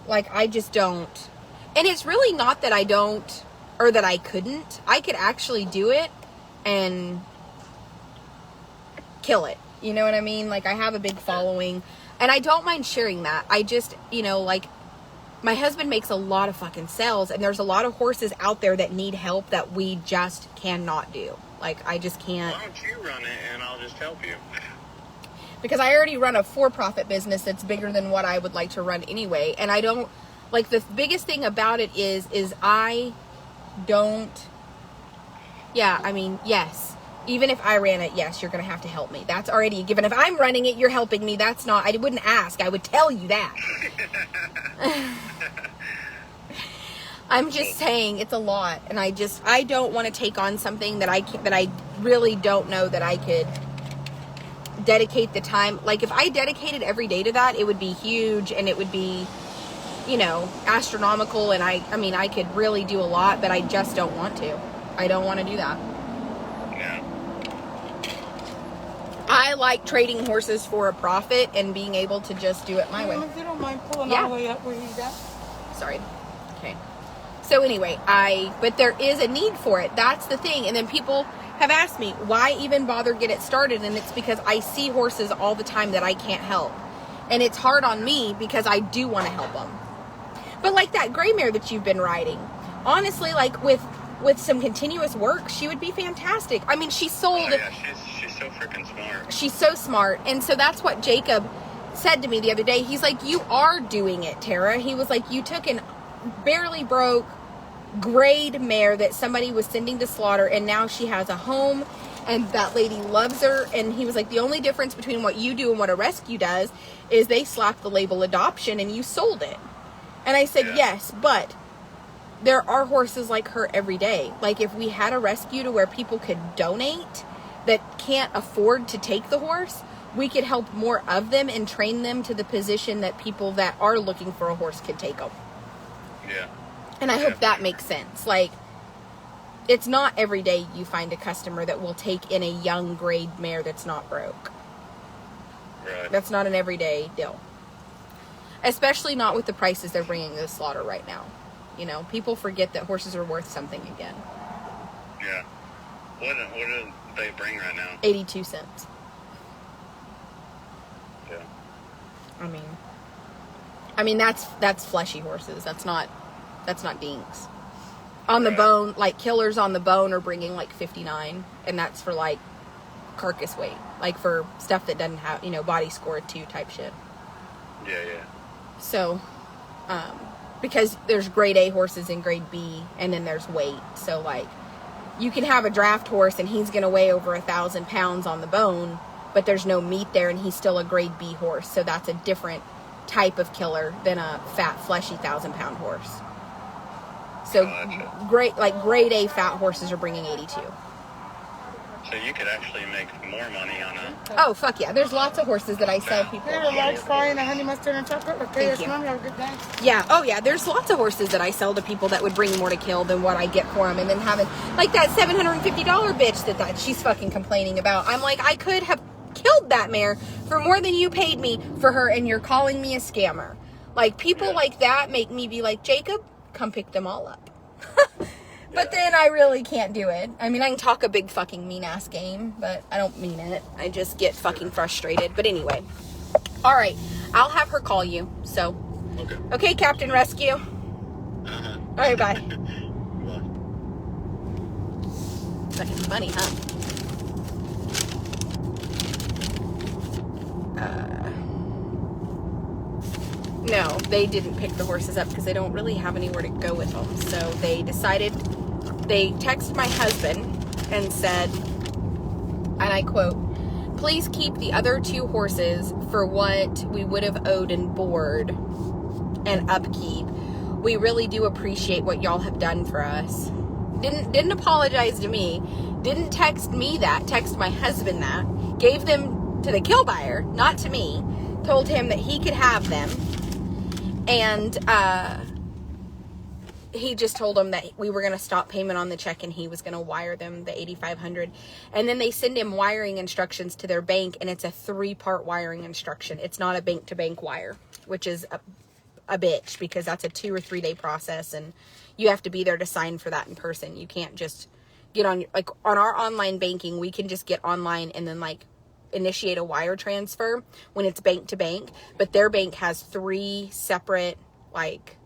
like, I just don't, and it's really not that I don't, or that I couldn't. I could actually do it and kill it. You know what I mean? Like, I have a big following, and I don't mind sharing that. I just, you know, like, my husband makes a lot of fucking sales, and there's a lot of horses out there that need help that we just cannot do. Like, I just can't. Why don't you run it and I'll just help you? Because I already run a for-profit business that's bigger than what I would like to run anyway. And I don't, like, the biggest thing about it is I don't, yeah, I mean, yes. Even if I ran it, yes, you're going to have to help me. That's already a given. If I'm running it, you're helping me. That's not, I wouldn't ask. I would tell you that. I'm just saying it's a lot. And I don't want to take on something that I really don't know that I could dedicate the time. Like, if I dedicated every day to that, it would be huge, and it would be, you know, astronomical. And I mean, I could really do a lot, but I just don't want to. I don't want to do that. Yeah. I like trading horses for a profit and being able to just do it my way. If you don't mind pulling Yeah. all the way up where he's at. Sorry. Okay. So anyway, but there is a need for it. That's the thing. And then people have asked me, why even bother get it started? And it's because I see horses all the time that I can't help. And it's hard on me because I do want to help them. But like that gray mare that you've been riding, honestly, like with some continuous work, she would be fantastic. I mean, she sold... Oh, yeah, she's so freaking smart. She's so smart. And so that's what Jacob said to me the other day. He's like, you are doing it, Tara. He was like, you took an barely broke grade mare that somebody was sending to slaughter, and now she has a home and that lady loves her. And he was like, the only difference between what you do and what a rescue does is they slap the label adoption and you sold it. And I said, yes, but there are horses like her every day. Like, if we had a rescue to where people could donate that can't afford to take the horse, we could help more of them and train them to the position that people that are looking for a horse could take them. Yeah. And I hope that makes sense. Like, it's not every day you find a customer that will take in a young grade mare that's not broke. Right. That's not an everyday deal. Especially not with the prices they're bringing to the slaughter right now. You know, people forget that horses are worth something again. Yeah. What do they bring right now? 82 cents. Yeah. I mean that's fleshy horses. That's not dinks. On the bone, like killers on the bone are bringing like 59, and that's for like carcass weight, like for stuff that doesn't have, you know, body score 2 type shit. Yeah. So, because there's grade A horses and grade B, and then there's weight. So like, you can have a draft horse and he's going to weigh over 1,000 pounds on the bone, but there's no meat there and he's still a grade B horse. So that's a different type of killer than a fat, fleshy 1,000-pound horse. So grade A fat horses are bringing 82. So you could actually make more money on a... Oh, fuck yeah. There's lots of horses that I sell people. Here, a large fry and a honey mustard and chocolate. Okay, Thank yes, you. ma'am. Have a good day. Yeah. Oh, yeah. There's lots of horses that I sell to people that would bring more to kill than what I get for them. And then having, like that $750 bitch that she's fucking complaining about. I'm like, I could have killed that mare for more than you paid me for her, and you're calling me a scammer. Like, people like that make me be like, Jacob, come pick them all up. But then I really can't do it. I mean, I can talk a big fucking mean-ass game, but I don't mean it. I just get fucking frustrated. But anyway. All right. I'll have her call you. So. Okay, Captain Rescue. All right, bye. Bye. Fucking funny, huh? No, they didn't pick the horses up because they don't really have anywhere to go with them. So they decided, they texted my husband and said, and I quote, "Please keep the other 2 horses for what we would have owed in board and upkeep. We really do appreciate what y'all have done for us." Didn't apologize to me. Didn't text me that. Text my husband that. Gave them to the kill buyer, not to me. Told him that he could have them. And he just told him that we were going to stop payment on the check and he was going to wire them the $8,500. And then they send him wiring instructions to their bank, and it's a 3-part wiring instruction. It's not a bank-to-bank wire, which is a bitch, because that's a 2 or 3 day process, and you have to be there to sign for that in person. You can't just get on, like on our online banking, we can just get online and then like initiate a wire transfer when it's bank to bank, but their bank has 3 separate, like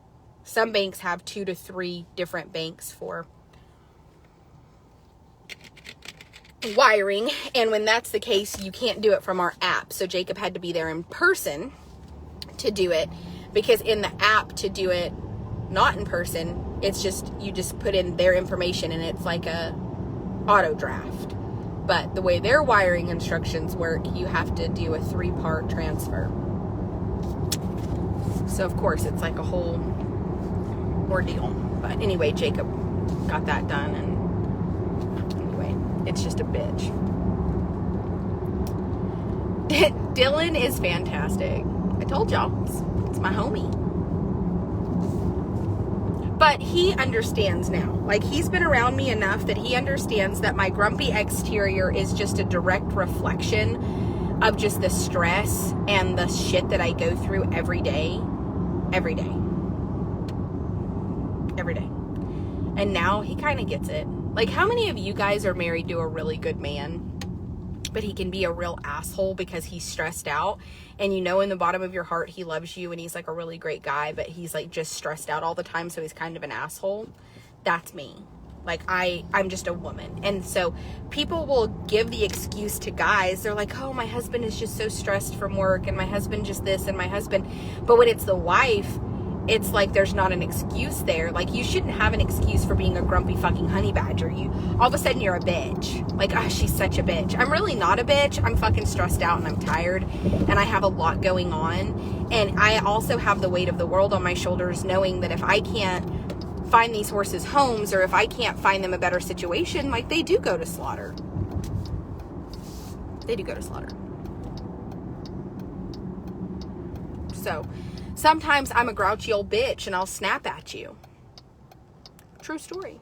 some banks have 2 to 3 different banks for wiring. And when that's the case, you can't do it from our app. So Jacob had to be there in person to do it, because in the app to do it not in person, it's just, you just put in their information and it's like a auto draft. But the way their wiring instructions work, you have to do a 3-part transfer. So, of course, it's like a whole ordeal. But anyway, Jacob got that done. And anyway, it's just a bitch. Dylan is fantastic. I told y'all, it's my homie. But he understands now. Like, he's been around me enough that he understands that my grumpy exterior is just a direct reflection of just the stress and the shit that I go through every day. Every day. Every day. And now he kind of gets it. Like, how many of you guys are married to a really good man, but he can be a real asshole because he's stressed out, and you know in the bottom of your heart he loves you and he's like a really great guy, but he's like just stressed out all the time, so he's kind of an asshole? That's me. Like, I'm just a woman. And so people will give the excuse to guys. They're like, oh, my husband is just so stressed from work, and my husband just this, and my husband. But when it's the wife, it's like there's not an excuse there. Like, you shouldn't have an excuse for being a grumpy fucking honey badger. All of a sudden you're a bitch. Like, she's such a bitch. I'm really not a bitch. I'm fucking stressed out and I'm tired and I have a lot going on. And I also have the weight of the world on my shoulders, knowing that if I can't find these horses homes, or if I can't find them a better situation, like, they do go to slaughter. They do go to slaughter. So sometimes I'm a grouchy old bitch and I'll snap at you. True story.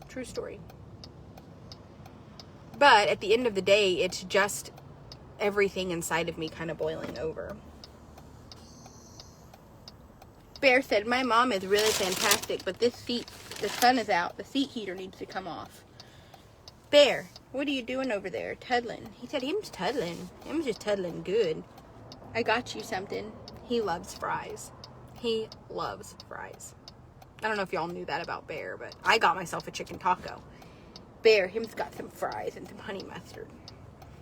True story. But at the end of the day, it's just everything inside of me kind of boiling over. Bear said, my mom is really fantastic, but the sun is out. The seat heater needs to come off. Bear, what are you doing over there? Tuddling. He said, him's tuddling. Him's just tuddling good. I got you something. He loves fries. He loves fries. I don't know if y'all knew that about Bear, but I got myself a chicken taco. Bear, him's got some fries and some honey mustard.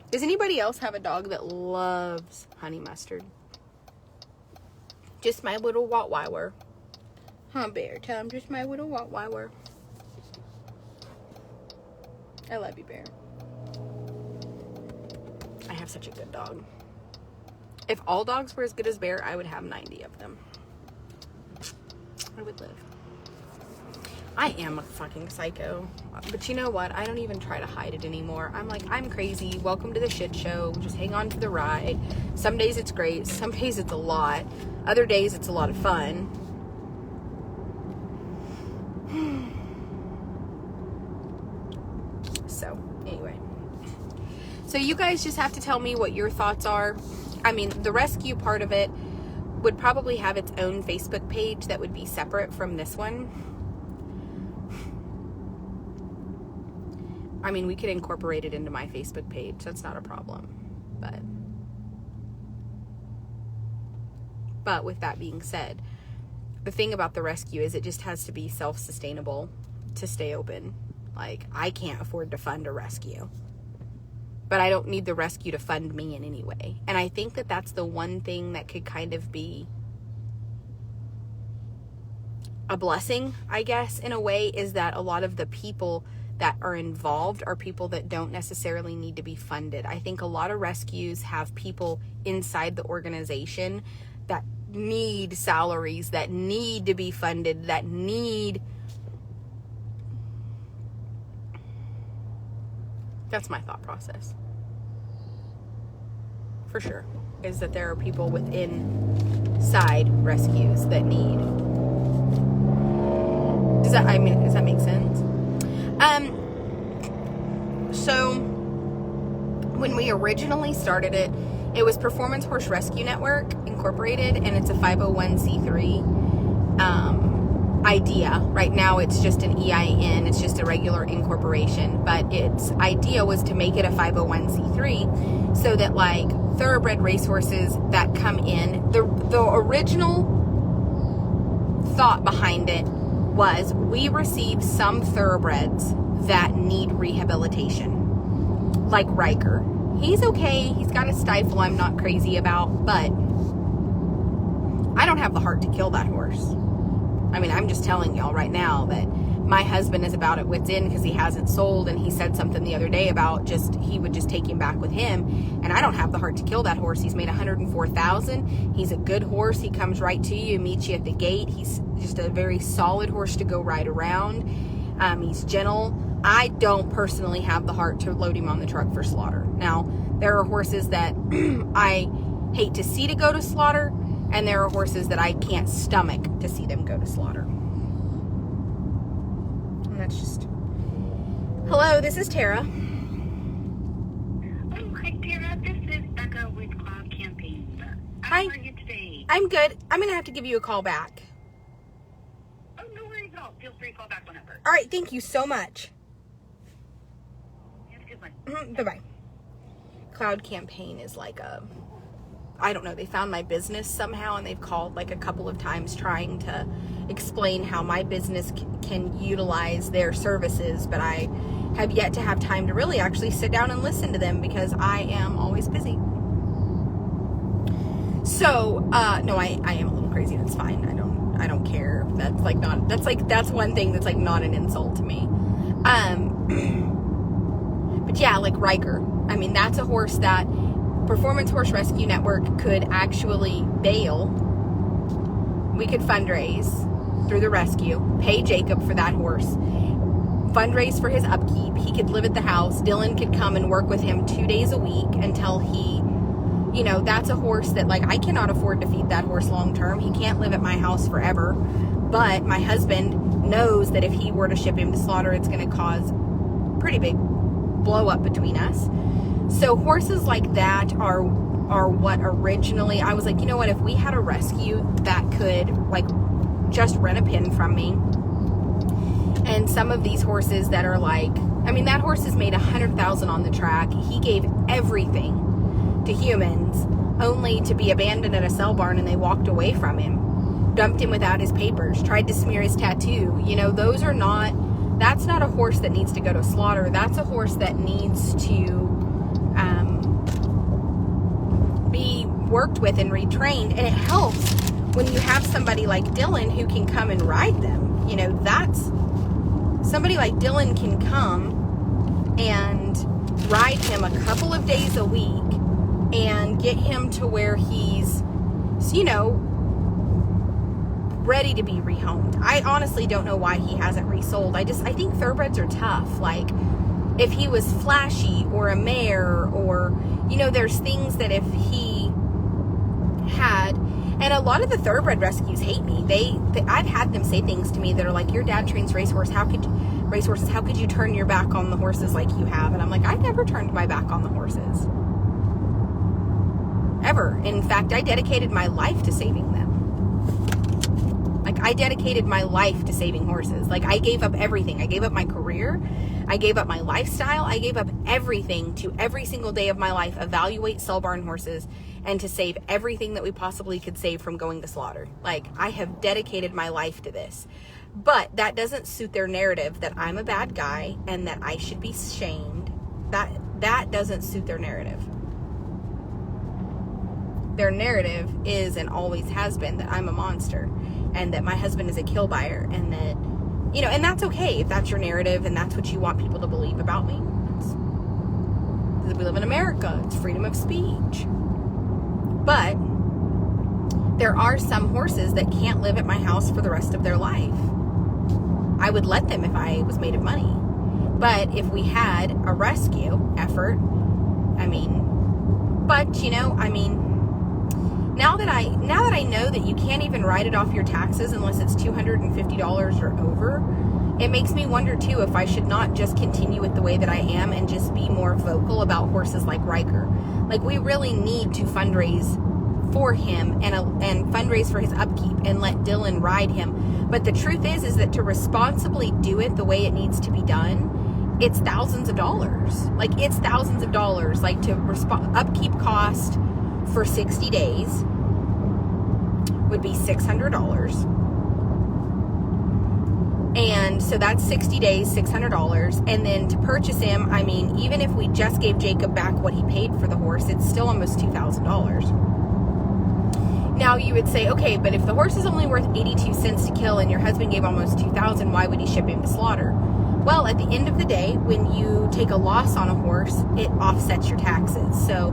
Does anybody else have a dog that loves honey mustard? Just my little Rottweiler. Huh, Bear? Tell him, just my little Rottweiler. I love you, Bear. I have such a good dog. If all dogs were as good as Bear, I would have 90 of them. I would live. I am a fucking psycho. But you know what? I don't even try to hide it anymore. I'm like, I'm crazy. Welcome to the shit show. Just hang on for the ride. Some days it's great. Some days it's a lot. Other days it's a lot of fun. So, anyway. So you guys just have to tell me what your thoughts are. I mean, the rescue part of it would probably have its own Facebook page that would be separate from this one. I mean, we could incorporate it into my Facebook page. That's not a problem. But with that being said, the thing about the rescue is it just has to be self-sustainable to stay open. Like, I can't afford to fund a rescue. But I don't need the rescue to fund me in any way. And I think that that's the one thing that could kind of be a blessing, I guess, in a way, is that a lot of the people that are involved are people that don't necessarily need to be funded. I think a lot of rescues have people inside the organization that need salaries, that need to be funded, that need... That's my thought process. For sure. Is that there are people within side rescues that need. Does that make sense? So when we originally started it, it was Performance Horse Rescue Network Incorporated, and it's a 501c3 idea. Right now it's just an EIN, it's just a regular incorporation, but its idea was to make it a 501c3 so that, like, thoroughbred racehorses that come in, the original thought behind it was we receive some thoroughbreds that need rehabilitation, like Riker. He's okay, he's got a stifle I'm not crazy about, but I don't have the heart to kill that horse. I mean, I'm just telling y'all right now that my husband is about at wit's end because he hasn't sold, and he said something the other day about he would just take him back with him, and I don't have the heart to kill that horse. He's made $104,000. He's a good horse. He comes right to you, meets you at the gate. He's just a very solid horse to go ride around. He's gentle. I don't personally have the heart to load him on the truck for slaughter. Now, there are horses that I hate to see to go to slaughter, and there are horses that I can't stomach to see them go to slaughter. And that's just... Hello, this is Tara. Oh, hi, Tara. This is Becca with Cloud Campaign. How are you today? I'm good. I'm going to have to give you a call back. Oh, no worries at all. Feel free to call back whenever. All right, thank you so much. Have a good one. Bye-bye. Cloud Campaign is like a... I don't know, they found my business somehow, and they've called like a couple of times trying to explain how my business can utilize their services, but I have yet to have time to really actually sit down and listen to them because I am always busy. So, no, I am a little crazy. That's fine. I don't care. That's like not, that's one thing that's like not an insult to me. But yeah, like Riker. I mean, that's a horse that Performance Horse Rescue Network could actually bail. We could fundraise through the rescue, pay Jacob for that horse, fundraise for his upkeep. He could live at the house. Dylan could come and work with him 2 days a week until he, you know, that's a horse that, like, I cannot afford to feed that horse long term. He can't live at my house forever. But my husband knows that if he were to ship him to slaughter, it's going to cause pretty big blow up between us. So horses like that are what originally, I was like, you know what, if we had a rescue that could, like, just rent a pin from me. And some of these horses that are like, I mean, that horse has made $100,000 on the track. He gave everything to humans only to be abandoned at a sell barn, and they walked away from him, dumped him without his papers, tried to smear his tattoo. You know, that's not a horse that needs to go to slaughter. That's a horse that needs to be worked with and retrained. And it helps when you have somebody like Dylan who can come and ride them. You know, that's somebody like Dylan can come and ride him a couple of days a week and get him to where he's, you know, ready to be rehomed. I honestly don't know why he hasn't resold. I think thoroughbreds are tough. Like, if he was flashy or a mare, or, you know, there's things that if he had, and a lot of the thoroughbred rescues hate me. I've had them say things to me that are like, your dad trains racehorses. How could you turn your back on the horses like you have? And I'm like, I never turned my back on the horses. Ever. In fact, I dedicated my life to saving them. Like, I dedicated my life to saving horses. Like, I gave up everything. I gave up my career. I gave up my lifestyle. I gave up everything to every single day of my life evaluate sell barn horses and to save everything that we possibly could save from going to slaughter. Like, I have dedicated my life to this. But that doesn't suit their narrative that I'm a bad guy and that I should be shamed. That doesn't suit their narrative. Their narrative is and always has been that I'm a monster and that my husband is a kill buyer, and that, you know, and that's okay if that's your narrative and that's what you want people to believe about me. We live in America. It's freedom of speech. But there are some horses that can't live at my house for the rest of their life. I would let them if I was made of money. But if we had a rescue effort, now that I know that you can't even write it off your taxes unless it's $250 or over, it makes me wonder too if I should not just continue with the way that I am and just be more vocal about horses like Riker. Like, we really need to fundraise for him and fundraise for his upkeep and let Dylan ride him. But the truth is that to responsibly do it the way it needs to be done, it's thousands of dollars. Like, it's thousands of dollars. Like, to upkeep cost for 60 days would be $600. And so that's 60 days, $600. And then to purchase him, I mean, even if we just gave Jacob back what he paid for the horse, it's still almost $2,000. Now you would say, okay, but if the horse is only worth 82 cents to kill and your husband gave almost $2,000, why would he ship him to slaughter? Well, at the end of the day, when you take a loss on a horse, it offsets your taxes. So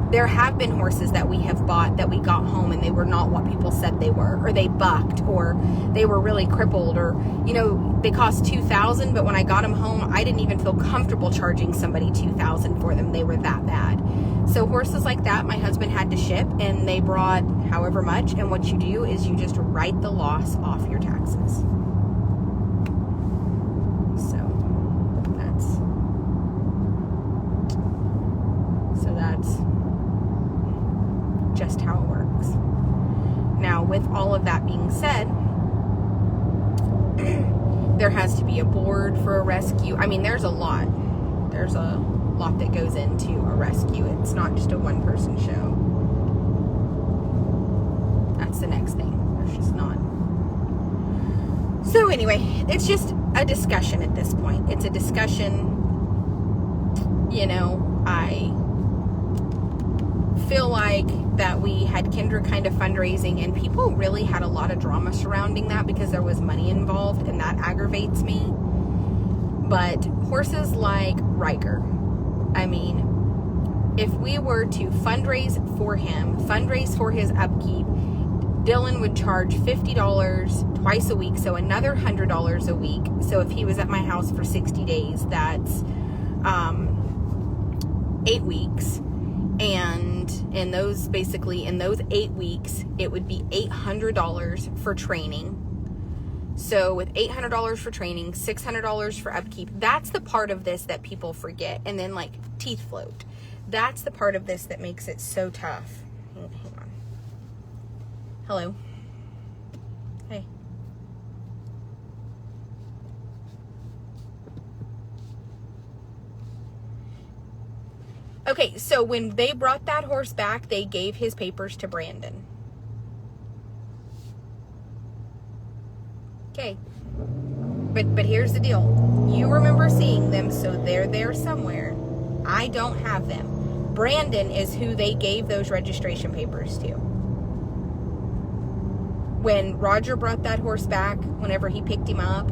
there have been horses that we have bought that we got home and they were not what people said they were, or they bucked, or they were really crippled, or, you know, they cost $2,000, but when I got them home, I didn't even feel comfortable charging somebody $2,000 for them. They were that bad. So horses like that, my husband had to ship, and they brought however much, and what you do is you just write the loss off your taxes. That's just how it works. Now, with all of that being said, there has to be a board for a rescue. I mean, there's a lot that goes into a rescue. It's not just a one-person show. That's the next thing. There's just not. So anyway, it's just a discussion at this point. It's a discussion. You know, I feel like that we had Kendra kind of fundraising, and people really had a lot of drama surrounding that because there was money involved, and that aggravates me. But horses like Riker, I mean, if we were to fundraise for him, fundraise for his upkeep, Dylan would charge $50 twice a week, so another $100 a week. So if he was at my house for 60 days, that's 8 weeks. And in those 8 weeks, it would be $800 for training. So with $800 for training, $600 for upkeep, that's the part of this that people forget. And then like teeth float. That's the part of this that makes it so tough. Hang on. Hello. Hey. Okay, so when they brought that horse back, they gave his papers to Brandon. Okay. But here's the deal. You remember seeing them, so they're there somewhere. I don't have them. Brandon is who they gave those registration papers to. When Roger brought that horse back, whenever he picked him up,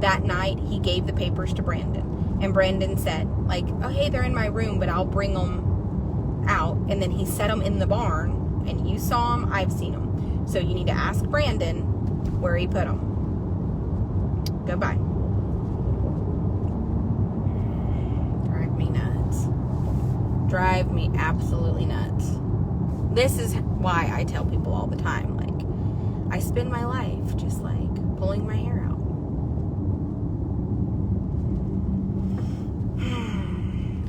that night, he gave the papers to Brandon. And Brandon said, like, oh, hey, they're in my room, but I'll bring them out. And then he set them in the barn. And you saw them, I've seen them. So you need to ask Brandon where he put them. Goodbye. Drive me nuts. Drive me absolutely nuts. This is why I tell people all the time, like, I spend my life just like pulling my hair out.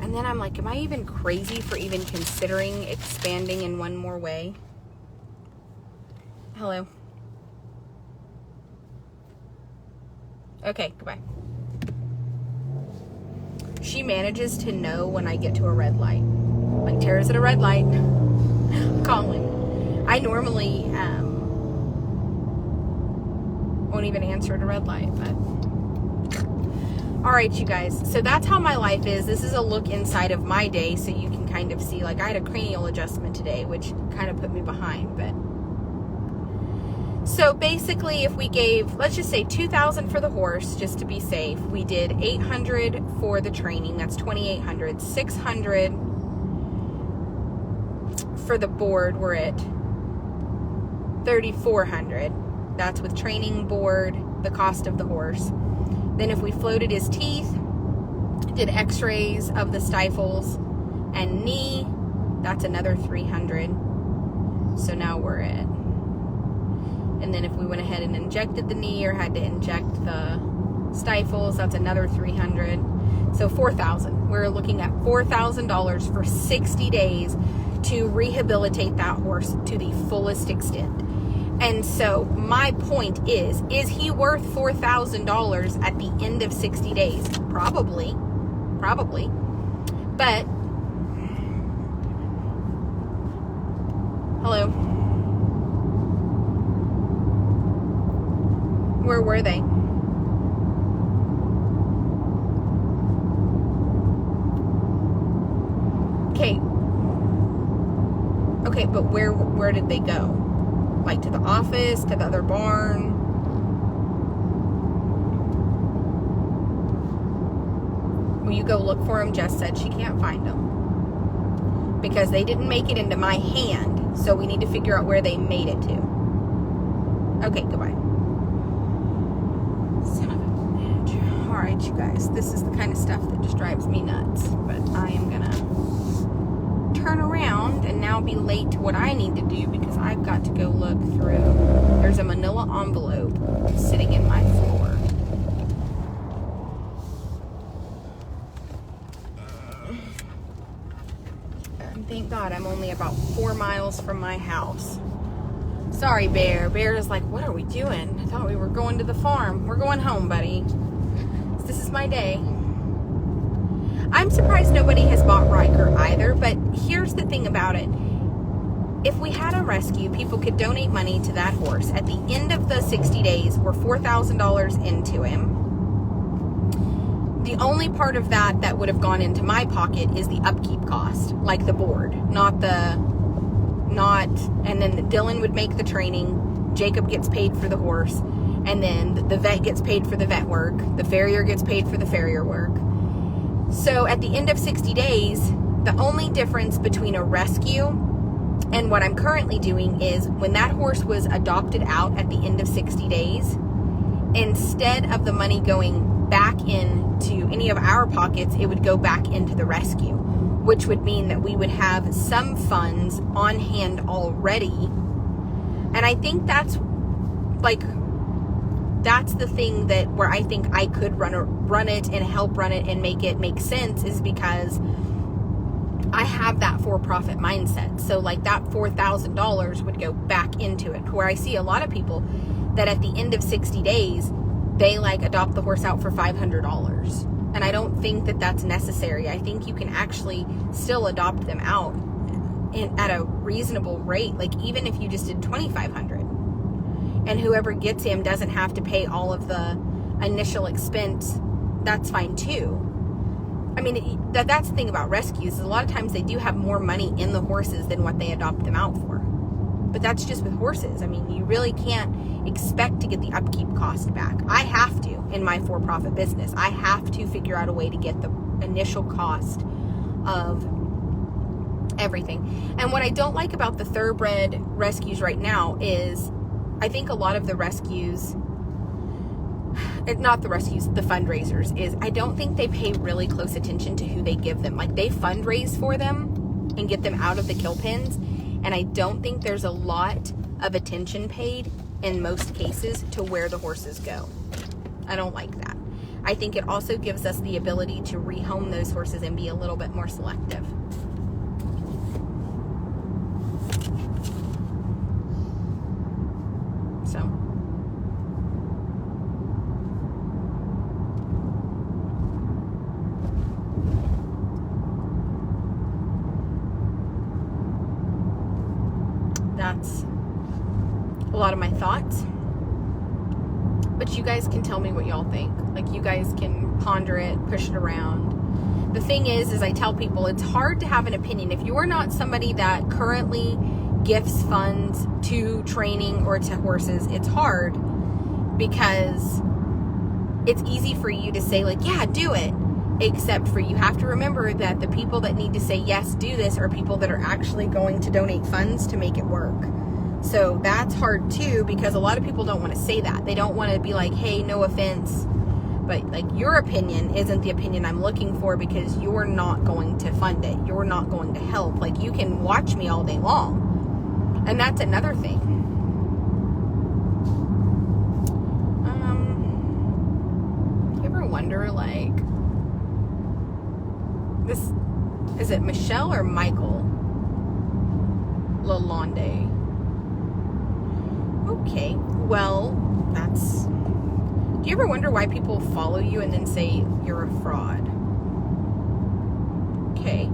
And then I'm like, am I even crazy for even considering expanding in one more way? Hello. Okay, goodbye. She manages to know when I get to a red light. Like, Tara's at a red light. I'm calling. I normally won't even answer at a red light, but all right, you guys. So that's how my life is. This is a look inside of my day, so you can kind of see. Like, I had a cranial adjustment today, which kind of put me behind, but. So basically, if we gave, let's just say $2,000 for the horse, just to be safe. We did $800 for the training. That's $2,800. $600 for the board. We're at $3,400. That's with training, board, the cost of the horse. Then if we floated his teeth, did x-rays of the stifles and knee, that's another $300. So now we're at. And then if we went ahead and injected the knee or had to inject the stifles, that's another $300. So $4,000. We're looking at $4,000 for 60 days to rehabilitate that horse to the fullest extent. And so my point is he worth $4,000 at the end of 60 days? Probably. But, hello. Where were they? Okay, but where did they go? Like to the office, to the other barn? Will you go look for them? Jess said she can't find them because they didn't make it into my hand, so we need to figure out where they made it to. Okay, goodbye. Son of a bitch. All right, you guys, this is the kind of stuff that just drives me nuts, but I am gonna turn around and now be late to what I need to do because I've got to go look through. There's a manila envelope sitting in my floor. And thank God I'm only about 4 miles from my house. Sorry, Bear. Bear is like, what are we doing? I thought we were going to the farm. We're going home, buddy. This is my day. I'm surprised nobody has bought Riker either, but here's the thing about it. If we had a rescue, people could donate money to that horse. At the end of the 60 days, we're $4,000 into him. The only part of that would have gone into my pocket is the upkeep cost, like the board, not the and then Dylan would make the training, Jacob gets paid for the horse, and then the vet gets paid for the vet work, the farrier gets paid for the farrier work. So at the end of 60 days, the only difference between a rescue and what I'm currently doing is when that horse was adopted out at the end of 60 days, instead of the money going back into any of our pockets, it would go back into the rescue, which would mean that we would have some funds on hand already. And I think that's the thing that where I think I could run it and help run it and make it make sense, is because I have that for-profit mindset. So like that $4,000 would go back into it, where I see a lot of people that at the end of 60 days, they like adopt the horse out for $500. And I don't think that that's necessary. I think you can actually still adopt them out at a reasonable rate. Like even if you just did $2,500 and whoever gets him doesn't have to pay all of the initial expense, that's fine too. I mean, that's the thing about rescues, is a lot of times they do have more money in the horses than what they adopt them out for. But that's just with horses. I mean, you really can't expect to get the upkeep cost back. I have to in my for-profit business. I have to figure out a way to get the initial cost of everything. And what I don't like about the thoroughbred rescues right now is I think a lot of the rescues, not the rescues, the fundraisers, is I don't think they pay really close attention to who they give them. Like they fundraise for them and get them out of the kill pens, and I don't think there's a lot of attention paid in most cases to where the horses go. I don't like that. I think it also gives us the ability to rehome those horses and be a little bit more selective. So that's a lot of my thoughts, but you guys can tell me what y'all think. Like you guys can ponder it, push it around. The thing is I tell people it's hard to have an opinion if you are not somebody that currently gifts funds to training or to horses. It's hard because it's easy for you to say like, yeah, do it, except for you have to remember that the people that need to say yes, do this, are people that are actually going to donate funds to make it work. So that's hard too, because a lot of people don't want to say that. They don't want to be like, hey, no offense, but like your opinion isn't the opinion I'm looking for, because you're not going to fund it. You're not going to help. Like you can watch me all day long. And that's another thing. You ever wonder, like, this, is it Michelle or Michael Lalonde? Okay, well, that's, do you ever wonder why people follow you and then say you're a fraud? Okay.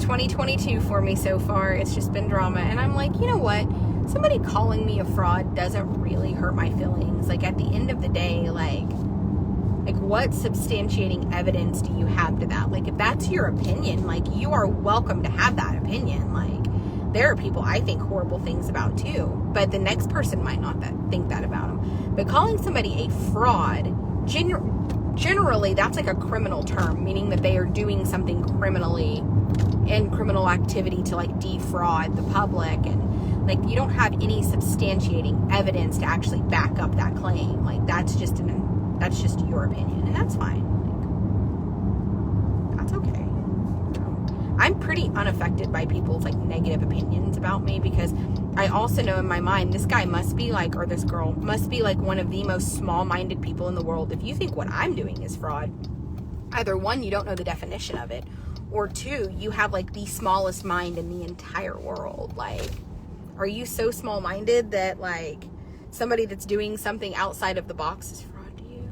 2022 for me so far. It's just been drama, and I'm like, you know what, somebody calling me a fraud doesn't really hurt my feelings. Like at the end of the day, like what substantiating evidence do you have to that? Like if that's your opinion, like you are welcome to have that opinion. Like there are people I think horrible things about too, but the next person might not think that about them. But calling somebody a fraud, generally that's like a criminal term, meaning that they are doing something criminally and criminal activity to like defraud the public, and like you don't have any substantiating evidence to actually back up that claim. Like that's just your opinion, and that's fine. Like, that's okay. I'm pretty unaffected by people's like negative opinions about me, because I also know in my mind this guy must be like, or this girl must be like one of the most small-minded people in the world if you think what I'm doing is fraud. Either one, you don't know the definition of it, or two, you have like the smallest mind in the entire world. Like, are you so small-minded that like somebody that's doing something outside of the box is fraud to you?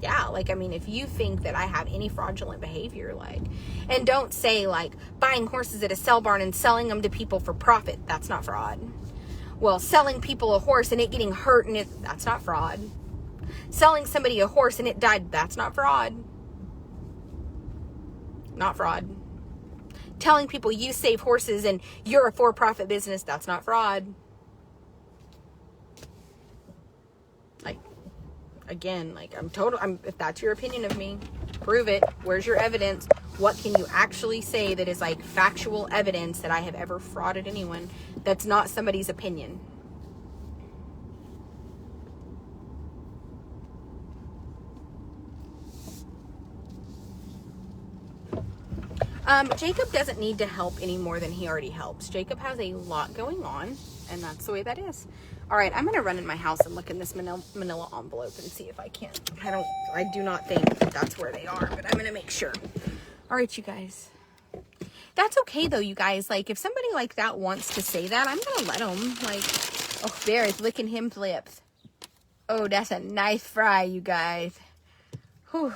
Yeah, like, I mean, if you think that I have any fraudulent behavior, like, and don't say like buying horses at a sell barn and selling them to people for profit, that's not fraud. Well, selling people a horse and it getting hurt and that's not fraud. Selling somebody a horse and it died, that's not fraud. Not fraud. Telling people you save horses and you're a for-profit business, that's not fraud. Like, again, like, if that's your opinion of me, prove it. Where's your evidence? What can you actually say that is like factual evidence that I have ever frauded anyone that's not somebody's opinion? Jacob doesn't need to help any more than he already helps. Jacob has a lot going on, and that's the way that is. All right, I'm going to run in my house and look in this manila envelope and see if I can. I do not think that that's where they are, but I'm going to make sure. All right, you guys. That's okay, though, you guys. Like, if somebody like that wants to say that, I'm going to let them. Like, oh, Bear is licking his lips. Oh, that's a nice fry, you guys. Whew.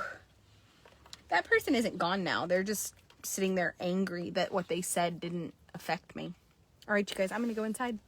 That person isn't gone now. They're just sitting there angry that what they said didn't affect me. All right, you guys, I'm going to go inside.